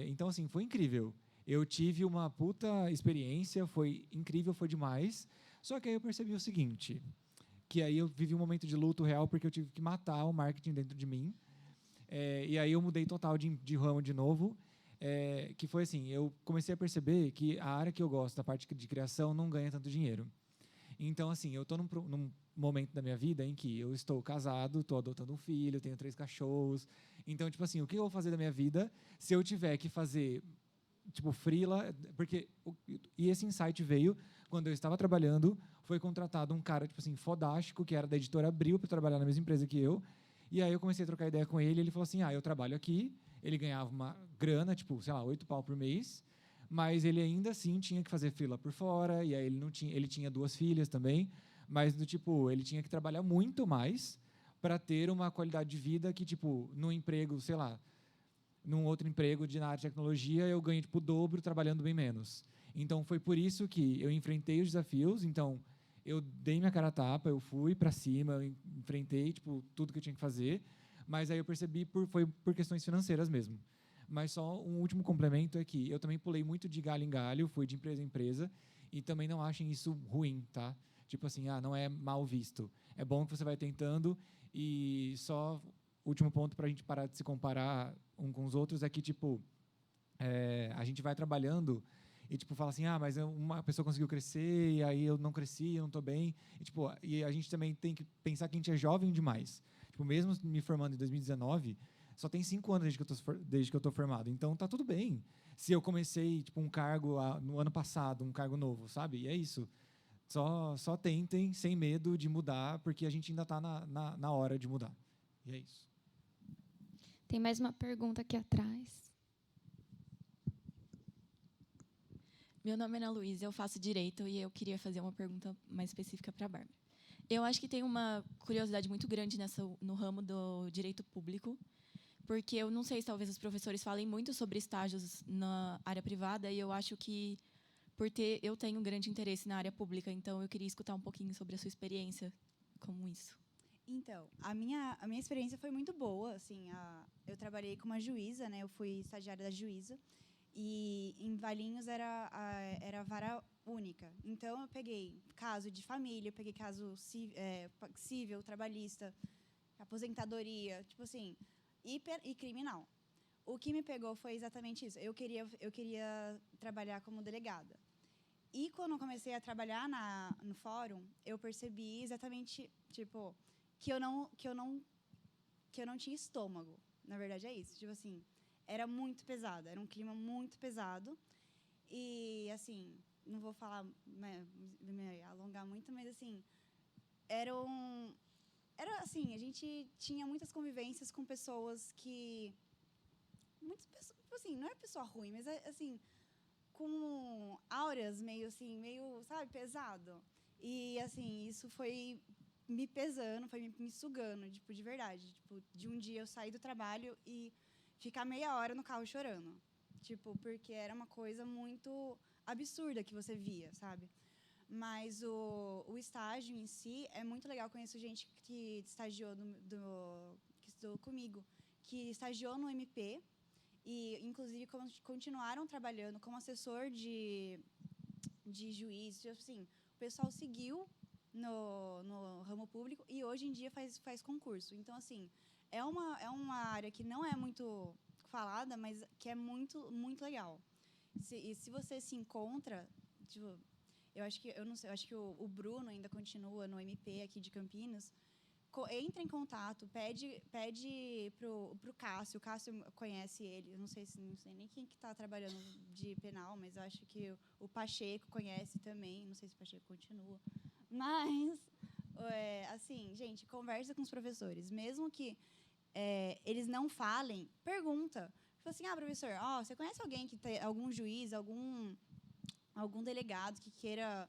Então, assim, foi incrível. Eu tive uma puta experiência, foi incrível, foi demais. Só que aí eu percebi o seguinte, que aí eu vivi um momento de luto real, porque eu tive que matar o marketing dentro de mim. E aí eu mudei total de ramo de novo, que foi assim, eu comecei a perceber que a área que eu gosto, da parte de criação, não ganha tanto dinheiro. Então, assim, eu estou num momento da minha vida em que eu estou casado, estou adotando um filho, tenho 3 cachorros. Então, tipo assim, o que eu vou fazer da minha vida se eu tiver que fazer, tipo, freela? E esse insight veio quando eu estava trabalhando, foi contratado um cara, tipo assim, fodástico, que era da editora Abril, para trabalhar na mesma empresa que eu. E aí eu comecei a trocar ideia com ele, ele falou assim, eu trabalho aqui. Ele ganhava uma grana, tipo, sei lá, 8 pau por mês, mas ele ainda assim tinha que fazer freela por fora, e aí ele tinha 2 filhas também, mas ele tinha que trabalhar muito mais para ter uma qualidade de vida que, tipo, num emprego, sei lá, num outro emprego na área de tecnologia, eu ganho, tipo, o dobro trabalhando bem menos. Então, foi por isso que eu enfrentei os desafios. Então, eu dei minha cara a tapa, eu fui para cima, eu enfrentei, tipo, tudo que eu tinha que fazer, mas aí eu percebi foi por questões financeiras mesmo. Mas só um último complemento é que eu também pulei muito de galho em galho, fui de empresa em empresa, e também não achem isso ruim, tá? Tipo assim, não é mal visto. É bom que você vai tentando, e só último ponto para a gente parar de se comparar um com os outros é que, tipo, a gente vai trabalhando e, tipo, fala assim, mas uma pessoa conseguiu crescer e aí eu não cresci, eu não estou bem. E a gente também tem que pensar que a gente é jovem demais. Tipo, mesmo me formando em 2019, só tem 5 anos desde que eu estou formado. Então, tá tudo bem. Se eu comecei, tipo, um cargo no ano passado, um cargo novo, sabe? E é isso. Só tentem, sem medo de mudar, porque a gente ainda está na hora de mudar. E é isso. Tem mais uma pergunta aqui atrás. Meu nome é Ana Luísa, eu faço Direito e eu queria fazer uma pergunta mais específica para a Bárbara. Eu acho que tem uma curiosidade muito grande no ramo do direito público, porque eu não sei se talvez os professores falem muito sobre estágios na área privada, e eu acho que, eu tenho um grande interesse na área pública, então eu queria escutar um pouquinho sobre a sua experiência com isso. Então, a minha experiência foi muito boa. Assim, eu trabalhei com uma juíza, né? Eu fui estagiária da juíza. E em Valinhos era vara única. Então, eu peguei caso de família, eu peguei caso civil, trabalhista, aposentadoria, tipo assim, e criminal. O que me pegou foi exatamente isso. Eu queria trabalhar como delegada. E quando eu comecei a trabalhar no fórum, eu percebi exatamente, tipo, que eu não tinha estômago. Na verdade, é isso. Tipo assim, era muito pesado. Era um clima muito pesado. E, assim, não vou falar, me alongar muito, mas, assim, era assim, a gente tinha muitas convivências com pessoas que... Muitas pessoas, assim, não é pessoa ruim, mas, assim, com auras meio, sabe, pesado. E, assim, isso foi me pesando, foi me sugando, tipo, de verdade. Tipo, de um dia eu sair do trabalho e ficar meia hora no carro chorando. Tipo, porque era uma coisa muito absurda que você via, sabe? Mas o estágio em si é muito legal. Eu conheço gente que estagiou que estudou comigo, que estagiou no MP e, inclusive, continuaram trabalhando como assessor de juiz. Tipo assim, o pessoal seguiu no ramo público e hoje em dia faz concurso. Então, assim, é uma área que não é muito falada, mas que é muito, muito legal. E se você se encontra, tipo, eu não sei, eu acho que o Bruno ainda continua no MP aqui de Campinas. Entra em contato, pede pro Cássio. O Cássio conhece ele. Não sei nem quem que está trabalhando de penal, mas eu acho que o Pacheco conhece também. Não sei se o Pacheco continua. Mas, assim, gente, conversa com os professores. Mesmo que eles não falem, pergunta. Fala assim, professor, você conhece alguém que tem algum juiz, algum delegado que queira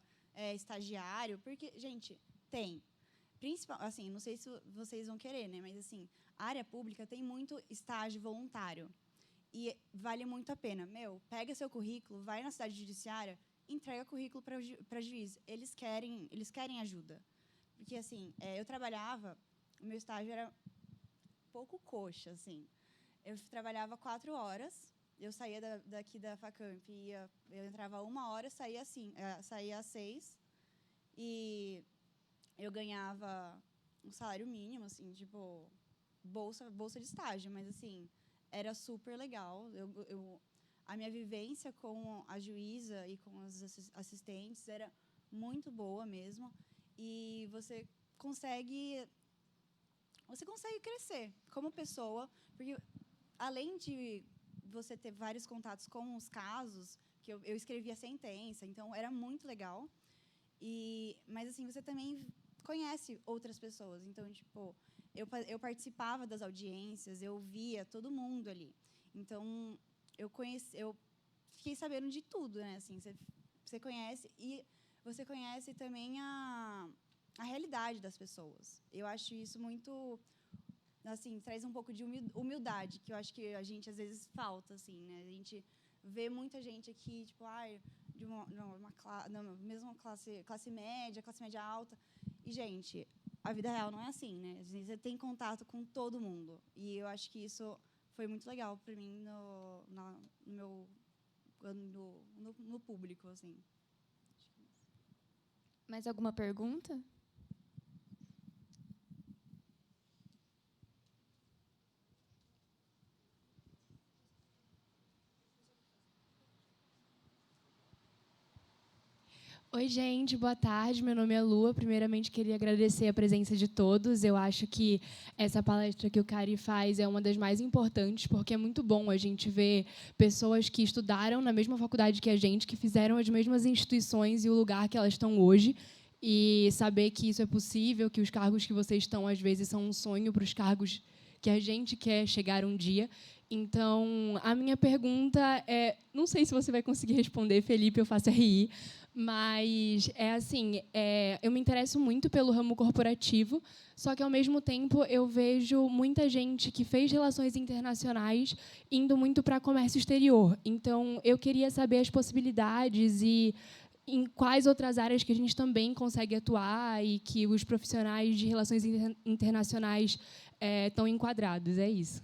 estagiário? Porque, gente, tem. Assim, não sei se vocês vão querer, né? Mas, assim, a área pública tem muito estágio voluntário. E vale muito a pena. Pega seu currículo, vai na cidade judiciária, entrega currículo para juiz. Eles querem ajuda. Porque, assim, eu trabalhava, o meu estágio era pouco coxa, assim. Eu trabalhava 4 horas, eu saía daqui da Facamp, eu entrava 1 hora, saía às 6, e eu ganhava um salário mínimo, assim, tipo, bolsa de estágio, mas assim, era super legal. A minha vivência com a juíza e com as assistentes era muito boa mesmo. E você consegue crescer como pessoa, porque além de você ter vários contatos com os casos, que eu escrevia a sentença, então era muito legal. Mas assim, você também conhece outras pessoas. Então, tipo, eu participava das audiências, eu via todo mundo ali. Então, eu fiquei sabendo de tudo, né? Assim, você conhece e você conhece também a realidade das pessoas. Eu acho isso muito, assim, traz um pouco de humildade, que eu acho que a gente às vezes falta, assim, né? A gente vê muita gente aqui, tipo, de uma mesma classe média alta. E, gente, a vida real não é assim, né? Você tem contato com todo mundo. E eu acho que isso foi muito legal para mim no público, assim. Mais alguma pergunta? Oi, gente, boa tarde. Meu nome é Lua. Primeiramente, queria agradecer a presença de todos. Eu acho que essa palestra que o Cari faz é uma das mais importantes, porque é muito bom a gente ver pessoas que estudaram na mesma faculdade que a gente, que fizeram as mesmas instituições e o lugar que elas estão hoje, e saber que isso é possível, que os cargos que vocês estão, às vezes, são um sonho para os cargos que a gente quer chegar um dia. Então, a minha pergunta é... Não sei se você vai conseguir responder, Felipe, eu faço RI, mas eu me interesso muito pelo ramo corporativo, só que, ao mesmo tempo, eu vejo muita gente que fez relações internacionais indo muito para comércio exterior. Então, eu queria saber as possibilidades e em quais outras áreas que a gente também consegue atuar e que os profissionais de relações internacionais estão enquadrados. É isso.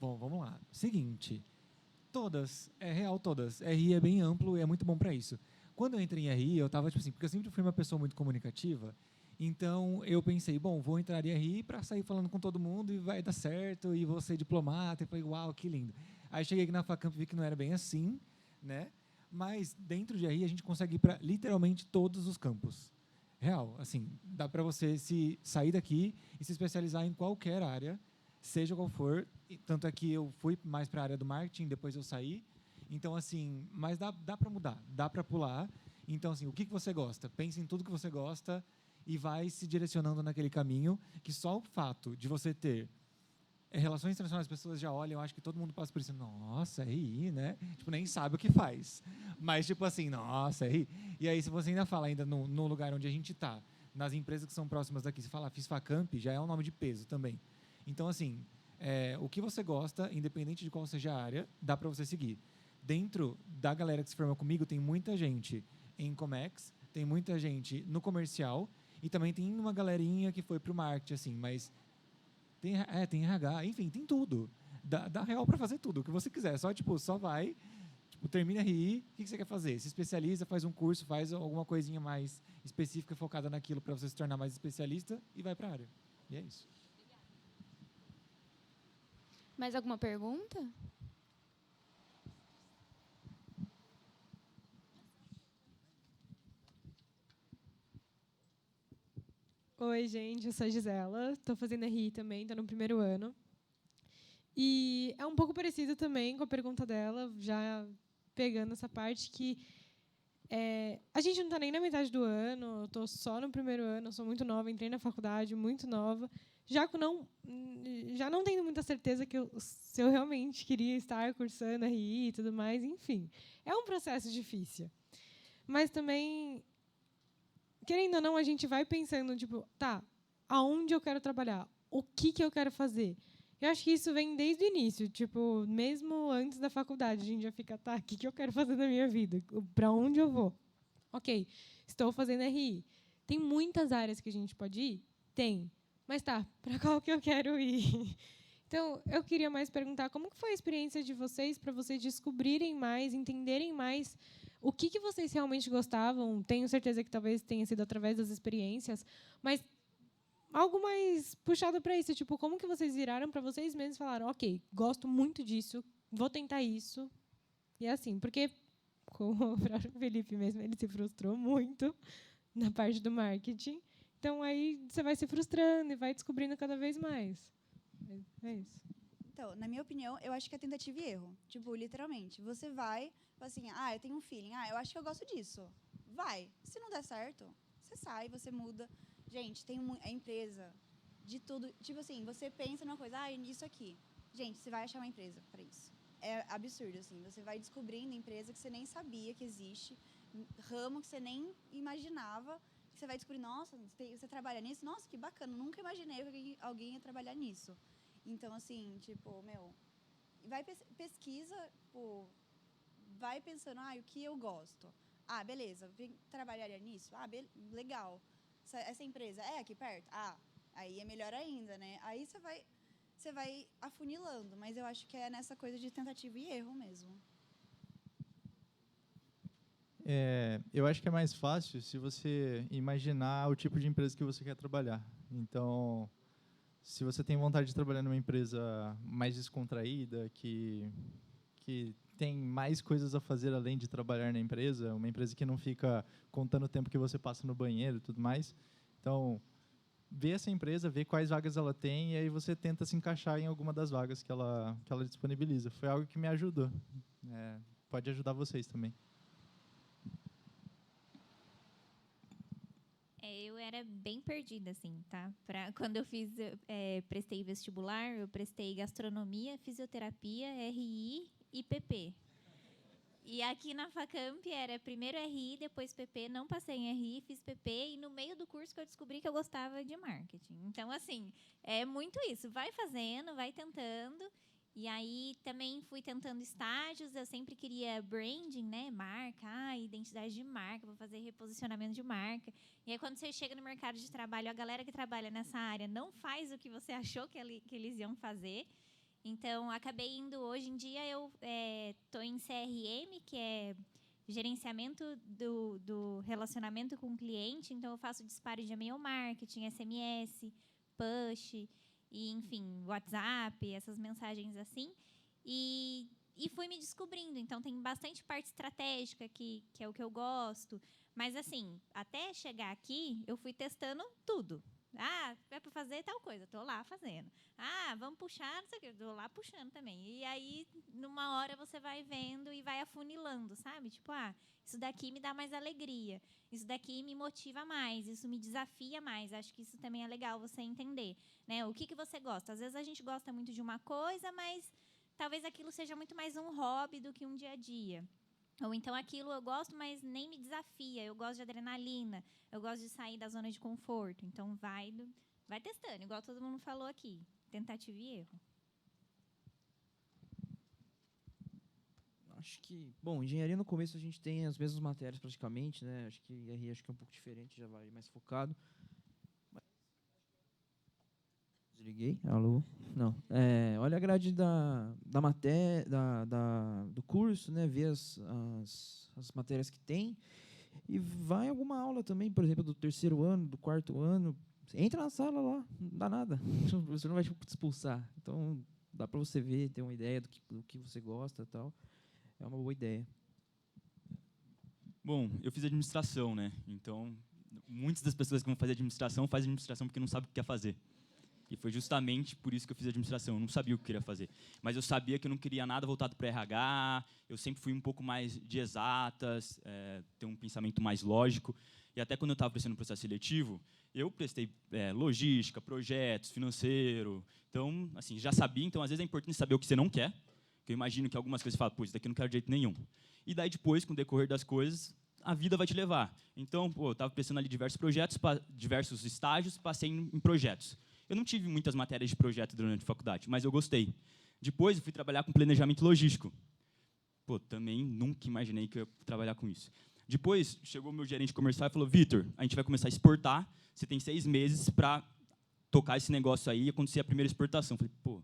Bom, vamos lá. Seguinte, todas, é real todas. RI é bem amplo e é muito bom para isso. Quando eu entrei em RI, eu estava, tipo assim, porque eu sempre fui uma pessoa muito comunicativa, então eu pensei, bom, vou entrar em RI para sair falando com todo mundo e vai dar certo, e vou ser diplomata, e falei, uau, que lindo. Aí cheguei aqui na Facamp e vi que não era bem assim, né? Mas dentro de RI a gente consegue ir para literalmente todos os campos. Real, assim, dá para você se sair daqui e se especializar em qualquer área, seja qual for. Tanto é que eu fui mais para a área do marketing, depois eu saí. Então, assim, mas dá para mudar, dá para pular. Então, assim, o que você gosta? Pense em tudo que você gosta e vai se direcionando naquele caminho, que só o fato de você ter relações internacionais, as pessoas já olham, eu acho que todo mundo passa por isso. Nossa, RI, né? Tipo, nem sabe o que faz. Mas, tipo assim, nossa, RI. E aí, se você ainda fala ainda no lugar onde a gente está, nas empresas que são próximas daqui, se fala fiz Facamp, já é um nome de peso também. Então, assim, o que você gosta, independente de qual seja a área, dá para você seguir. Dentro da galera que se forma comigo, tem muita gente em Comex, tem muita gente no comercial e também tem uma galerinha que foi para o marketing, assim, mas tem RH, enfim, tem tudo. Dá real para fazer tudo, o que você quiser. Só vai, termina RI, o que você quer fazer? Se especializa, faz um curso, faz alguma coisinha mais específica, focada naquilo para você se tornar mais especialista e vai para a área. E é isso. Mais alguma pergunta? Oi, gente, eu sou a Gisela, estou fazendo RI também, estou no primeiro ano. E é um pouco parecido também com a pergunta dela, já pegando essa parte que a gente não está nem na metade do ano, eu estou só no primeiro ano, eu sou muito nova, entrei na faculdade muito nova, já não tenho muita certeza se eu realmente queria estar cursando RI e tudo mais, enfim. É um processo difícil. Mas também, querendo ou não, a gente vai pensando, tipo, tá, aonde eu quero trabalhar? O que eu quero fazer? Eu acho que isso vem desde o início, tipo, mesmo antes da faculdade, a gente já fica, tá, o que eu quero fazer na minha vida? Para onde eu vou? Ok, estou fazendo RI. Tem muitas áreas que a gente pode ir? Tem. Mas tá, para qual que eu quero ir? Então, eu queria mais perguntar como que foi a experiência de vocês para vocês descobrirem mais, entenderem mais o que vocês realmente gostavam. Tenho certeza que talvez tenha sido através das experiências, mas algo mais puxado para isso, tipo, como que vocês viraram para vocês mesmos e falaram, ok, gosto muito disso, vou tentar isso. E é assim, porque como o próprio Felipe mesmo, ele se frustrou muito na parte do marketing. Então, aí você vai se frustrando e vai descobrindo cada vez mais. É isso. Então, na minha opinião, eu acho que é tentativa e erro. Tipo, literalmente, você vai, assim, eu tenho um feeling, eu acho que eu gosto disso. Vai. Se não der certo, você sai, você muda. Gente, tem a empresa de tudo. Tipo assim, você pensa numa coisa, isso aqui. Gente, você vai achar uma empresa para isso. É absurdo, assim. Você vai descobrindo empresa que você nem sabia que existe, ramo que você nem imaginava. Você vai descobrir, nossa, você trabalha nisso? Nossa, que bacana. Nunca imaginei que alguém ia trabalhar nisso. Então, assim, tipo, vai pesquisa, vai pensando, o que eu gosto? Beleza, trabalharia nisso? Legal. Essa empresa é aqui perto? Aí é melhor ainda, né? Aí você vai afunilando, mas eu acho que é nessa coisa de tentativa e erro mesmo. Eu acho que é mais fácil se você imaginar o tipo de empresa que você quer trabalhar. Então, se você tem vontade de trabalhar numa empresa mais descontraída, que tem mais coisas a fazer além de trabalhar na empresa, uma empresa que não fica contando o tempo que você passa no banheiro e tudo mais. Então, vê essa empresa, vê quais vagas ela tem, e aí você tenta se encaixar em alguma das vagas que ela disponibiliza. Foi algo que me ajudou. Pode ajudar vocês também. Eu era bem perdida, assim, tá? Quando eu prestei vestibular, eu prestei gastronomia, fisioterapia, RI e PP. E aqui na Facamp era primeiro RI, depois PP, não passei em RI, fiz PP, e no meio do curso que eu descobri que eu gostava de marketing. Então, assim, é muito isso. Vai fazendo, vai tentando. E aí também fui tentando estágios, eu sempre queria branding, né, marca, identidade de marca, vou fazer reposicionamento de marca. E aí quando você chega no mercado de trabalho, a galera que trabalha nessa área não faz o que você achou que eles iam fazer. Então, acabei indo, hoje em dia eu estou em CRM, que é gerenciamento do relacionamento com o cliente. Então, eu faço disparo de e-mail marketing, SMS, push, e, enfim, WhatsApp, essas mensagens assim. E fui me descobrindo. Então, tem bastante parte estratégica, que é o que eu gosto. Mas, assim, até chegar aqui, eu fui testando tudo. É para fazer tal coisa, estou lá fazendo. Vamos puxar, não sei o quê, estou lá puxando também. E aí, numa hora, você vai vendo e vai afunilando, sabe? Tipo, isso daqui me dá mais alegria, isso daqui me motiva mais, isso me desafia mais. Acho que isso também é legal você entender, né? O que você gosta? Às vezes a gente gosta muito de uma coisa, mas talvez aquilo seja muito mais um hobby do que um dia a dia. Ou então aquilo eu gosto, mas nem me desafia. Eu gosto de adrenalina, eu gosto de sair da zona de conforto. Então, vai testando, igual todo mundo falou aqui. Tentativa e erro. Acho que, engenharia no começo a gente tem as mesmas matérias praticamente, né? Acho que RI é um pouco diferente, já vai mais focado. Desliguei? Alô? Não. Olha a grade da matéria, do curso, né? Vê as matérias que tem e vai em alguma aula também, por exemplo, do terceiro ano, do quarto ano. Entra na sala lá, não dá nada. Você não vai te expulsar. Então, dá para você ver, ter uma ideia do que você gosta e tal. É uma boa ideia. Bom, eu fiz administração, né? Então, muitas das pessoas que vão fazer administração fazem administração porque não sabem o que quer fazer. E foi justamente por isso que eu fiz administração. Eu não sabia o que eu queria fazer. Mas eu sabia que eu não queria nada voltado para RH. Eu sempre fui um pouco mais de exatas, ter um pensamento mais lógico. E até quando eu estava prestando o processo seletivo, eu prestei logística, projetos, financeiro. Então, assim, já sabia. Então, às vezes é importante saber o que você não quer. Que eu imagino que algumas coisas você fala, isso daqui eu não quero de jeito nenhum. E daí, depois, com o decorrer das coisas, a vida vai te levar. Então, eu estava prestando ali diversos projetos, diversos estágios, passei em projetos. Eu não tive muitas matérias de projeto durante a faculdade, mas eu gostei. Depois, eu fui trabalhar com planejamento logístico. Também nunca imaginei que eu ia trabalhar com isso. Depois, chegou o meu gerente comercial e falou, Vitor, a gente vai começar a exportar, você tem 6 meses para tocar esse negócio aí e acontecer a primeira exportação. Eu falei,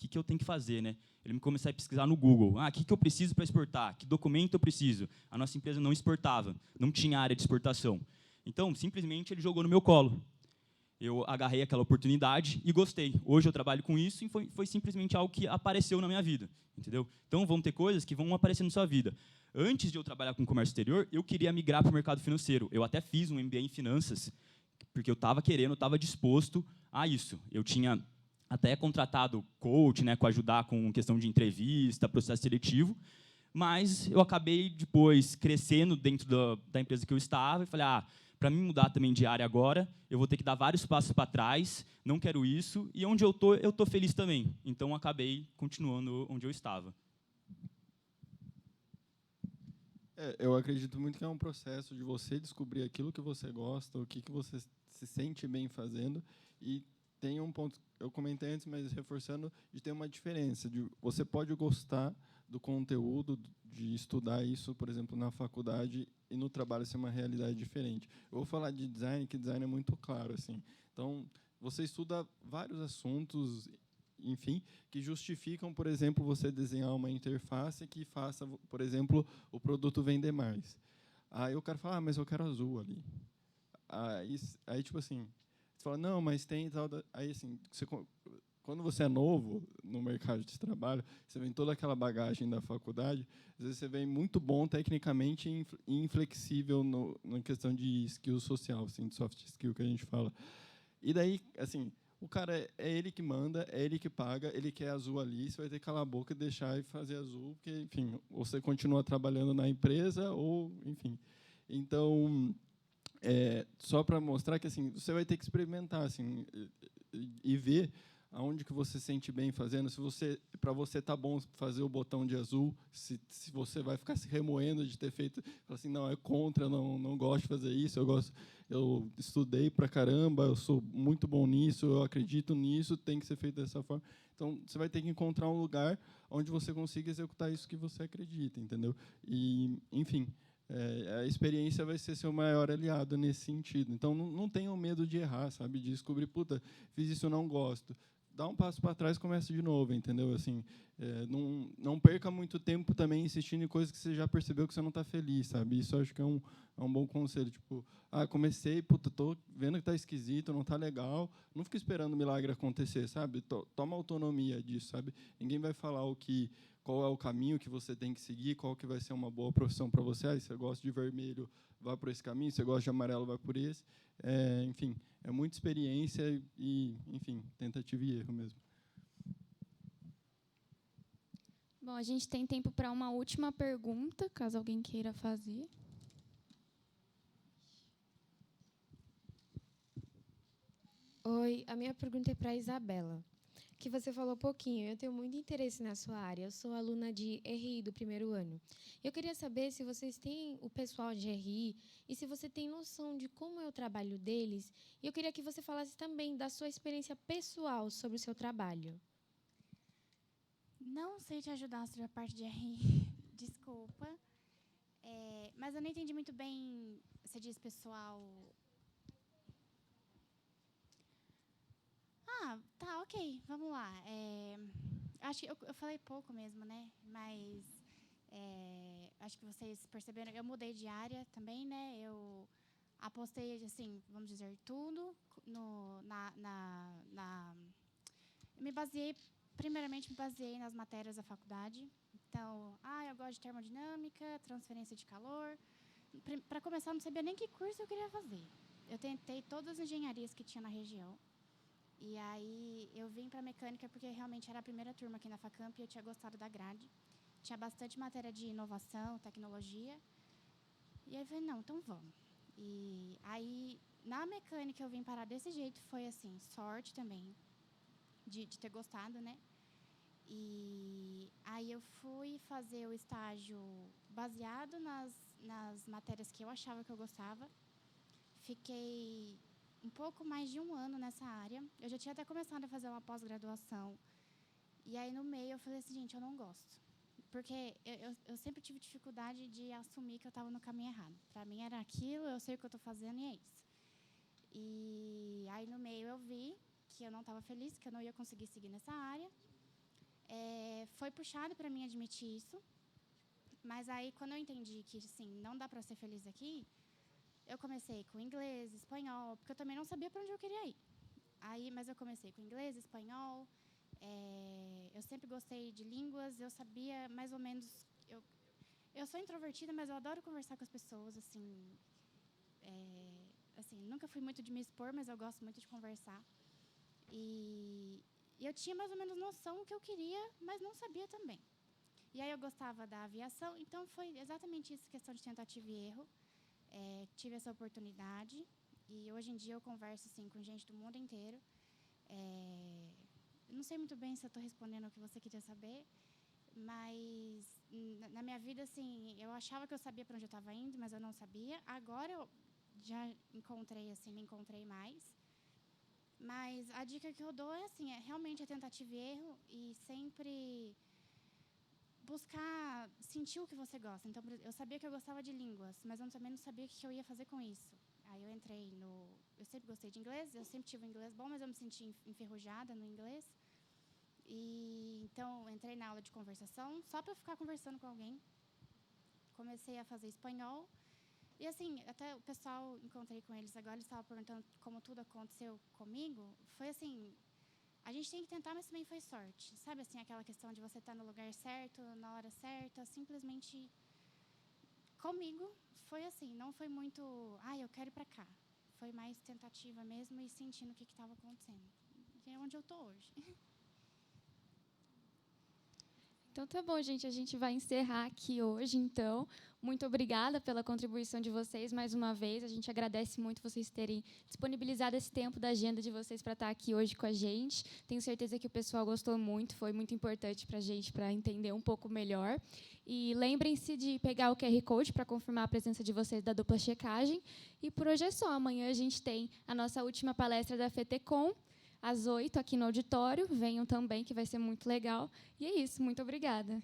que eu tenho que fazer, né? Ele me começou a pesquisar no Google. O que eu preciso para exportar? Que documento eu preciso? A nossa empresa não exportava, não tinha área de exportação. Então, simplesmente, ele jogou no meu colo. Eu agarrei aquela oportunidade e gostei. Hoje eu trabalho com isso e foi simplesmente algo que apareceu na minha vida, entendeu? Então, vão ter coisas que vão aparecer na sua vida. Antes de eu trabalhar com comércio exterior, eu queria migrar para o mercado financeiro. Eu até fiz um MBA em finanças, porque eu estava querendo, estava disposto a isso. Eu tinha até contratado coach, né, para ajudar com questão de entrevista, processo seletivo, mas eu acabei depois crescendo dentro da empresa que eu estava e falei, para mim mudar também de área agora, eu vou ter que dar vários passos para trás, não quero isso, e onde eu tô feliz também. Então, acabei continuando onde eu estava. Eu acredito muito que é um processo de você descobrir aquilo que você gosta, o que você se sente bem fazendo, e tem um ponto, eu comentei antes, mas reforçando, de ter uma diferença. Você pode gostar do conteúdo, de estudar isso, por exemplo, na faculdade, e no trabalho ser uma realidade diferente. Eu vou falar de design, que design é muito claro, assim. Então, você estuda vários assuntos, enfim, que justificam, por exemplo, você desenhar uma interface que faça, por exemplo, o produto vender mais. Aí o cara fala, mas eu quero azul ali. Aí tipo assim, você fala, não, mas tem tal... Aí, assim, quando você é novo no mercado de trabalho, você vem toda aquela bagagem da faculdade, às vezes você vem muito bom tecnicamente e inflexível na questão de skill social, assim, de soft skill que a gente fala. E daí, assim, o cara é ele que manda, é ele que paga, ele quer azul ali, você vai ter que calar a boca e deixar e fazer azul, porque, enfim, você continua trabalhando na empresa ou, enfim. Então, só para mostrar que, assim, você vai ter que experimentar, assim, e ver aonde que você se sente bem fazendo, se para você tá bom fazer o botão de azul, se você vai ficar se remoendo de ter feito, assim, não, é contra, não gosto de fazer isso, eu estudei pra caramba, eu sou muito bom nisso, eu acredito nisso, tem que ser feito dessa forma. Então, você vai ter que encontrar um lugar onde você consiga executar isso que você acredita, entendeu? E, enfim, a experiência vai ser seu maior aliado nesse sentido. Então, não tenham medo de errar, sabe? De descobrir, puta, fiz isso, eu não gosto. Dá um passo para trás e começa de novo, entendeu? Assim, não perca muito tempo também insistindo em coisas que você já percebeu que você não está feliz, sabe? Isso eu acho que é um bom conselho. Tipo, comecei, puta, tô vendo que está esquisito, não está legal. Não fica esperando o milagre acontecer, sabe? Toma autonomia disso, sabe? Ninguém vai falar qual é o caminho que você tem que seguir, qual que vai ser uma boa profissão para você. Você gosta de vermelho, vá por esse caminho. Você gosta de amarelo, vai por esse. Enfim, é muita experiência e, enfim, tentativa e erro mesmo. Bom, a gente tem tempo para uma última pergunta, caso alguém queira fazer. Oi, a minha pergunta é para a Isabela, que você falou pouquinho. Eu tenho muito interesse na sua área. Eu sou aluna de RI do primeiro ano. Eu queria saber se vocês têm o pessoal de RI e se você tem noção de como é o trabalho deles. E eu queria que você falasse também da sua experiência pessoal sobre o seu trabalho. Não sei te ajudar sobre a parte de RI, desculpa. Mas eu não entendi muito bem, você diz pessoal... Tá, ok, vamos lá. Acho que eu falei pouco mesmo, né? Mas acho que vocês perceberam, eu mudei de área também, né? Eu apostei, assim, vamos dizer, tudo primeiramente me baseei nas matérias da faculdade. Então, eu gosto de termodinâmica, transferência de calor. Para começar, eu não sabia nem que curso eu queria fazer. Eu tentei todas as engenharias que tinha na região. E aí eu vim para mecânica porque realmente era a primeira turma aqui na Facamp e eu tinha gostado da grade. Tinha bastante matéria de inovação, tecnologia. E aí eu falei, não, então vamos. E aí, na mecânica eu vim parar desse jeito, foi assim, sorte também de ter gostado, né? E aí eu fui fazer o estágio baseado nas matérias que eu achava que eu gostava. Fiquei um pouco mais de um ano nessa área. Eu já tinha até começado a fazer uma pós-graduação. E aí, no meio, eu falei assim, gente, eu não gosto. Porque eu sempre tive dificuldade de assumir que eu estava no caminho errado. Para mim, era aquilo, eu sei o que eu estou fazendo e é isso. E aí, no meio, eu vi que eu não estava feliz, que eu não ia conseguir seguir nessa área. Foi puxado para mim admitir isso, mas aí, quando eu entendi que, assim, não dá para ser feliz aqui, eu comecei com inglês, espanhol, porque eu também não sabia para onde eu queria ir. Mas eu comecei com inglês, espanhol. Eu sempre gostei de línguas, eu sabia mais ou menos. Eu sou introvertida, mas eu adoro conversar com as pessoas, assim. Nunca fui muito de me expor, mas eu gosto muito de conversar. E eu tinha mais ou menos noção do que eu queria, mas não sabia também. E aí eu gostava da aviação, então foi exatamente isso, questão de tentativa e erro. Tive essa oportunidade e hoje em dia eu converso assim, com gente do mundo inteiro. Não sei muito bem se eu estou respondendo o que você queria saber, mas na minha vida, assim, eu achava que eu sabia para onde eu estava indo, mas eu não sabia. Agora eu já me encontrei mais. Mas a dica que eu dou é assim, realmente a tentativa e erro e sempre buscar sentir o que você gosta. Então, eu sabia que eu gostava de línguas, mas eu também não sabia o que eu ia fazer com isso. Aí eu entrei eu sempre gostei de inglês, eu sempre tive um inglês bom, mas eu me senti enferrujada no inglês. Então, entrei na aula de conversação, só para ficar conversando com alguém. Comecei a fazer espanhol. E, assim, até o pessoal, encontrei com eles agora, eles estavam perguntando como tudo aconteceu comigo. Foi assim, a gente tem que tentar, mas também foi sorte. Sabe, assim, aquela questão de você estar no lugar certo, na hora certa, simplesmente... Comigo, foi assim, não foi muito, eu quero ir para cá. Foi mais tentativa mesmo e sentindo o que estava acontecendo. Que é onde eu estou hoje. Então tá bom, gente, a gente vai encerrar aqui hoje, então. Muito obrigada pela contribuição de vocês mais uma vez. A gente agradece muito vocês terem disponibilizado esse tempo da agenda de vocês para estar aqui hoje com a gente. Tenho certeza que o pessoal gostou muito, foi muito importante para a gente, para entender um pouco melhor. E lembrem-se de pegar o QR Code para confirmar a presença de vocês da dupla checagem. E por hoje é só. Amanhã a gente tem a nossa última palestra da FETECOM, às 8h, aqui no auditório. Venham também, que vai ser muito legal. E é isso. Muito obrigada.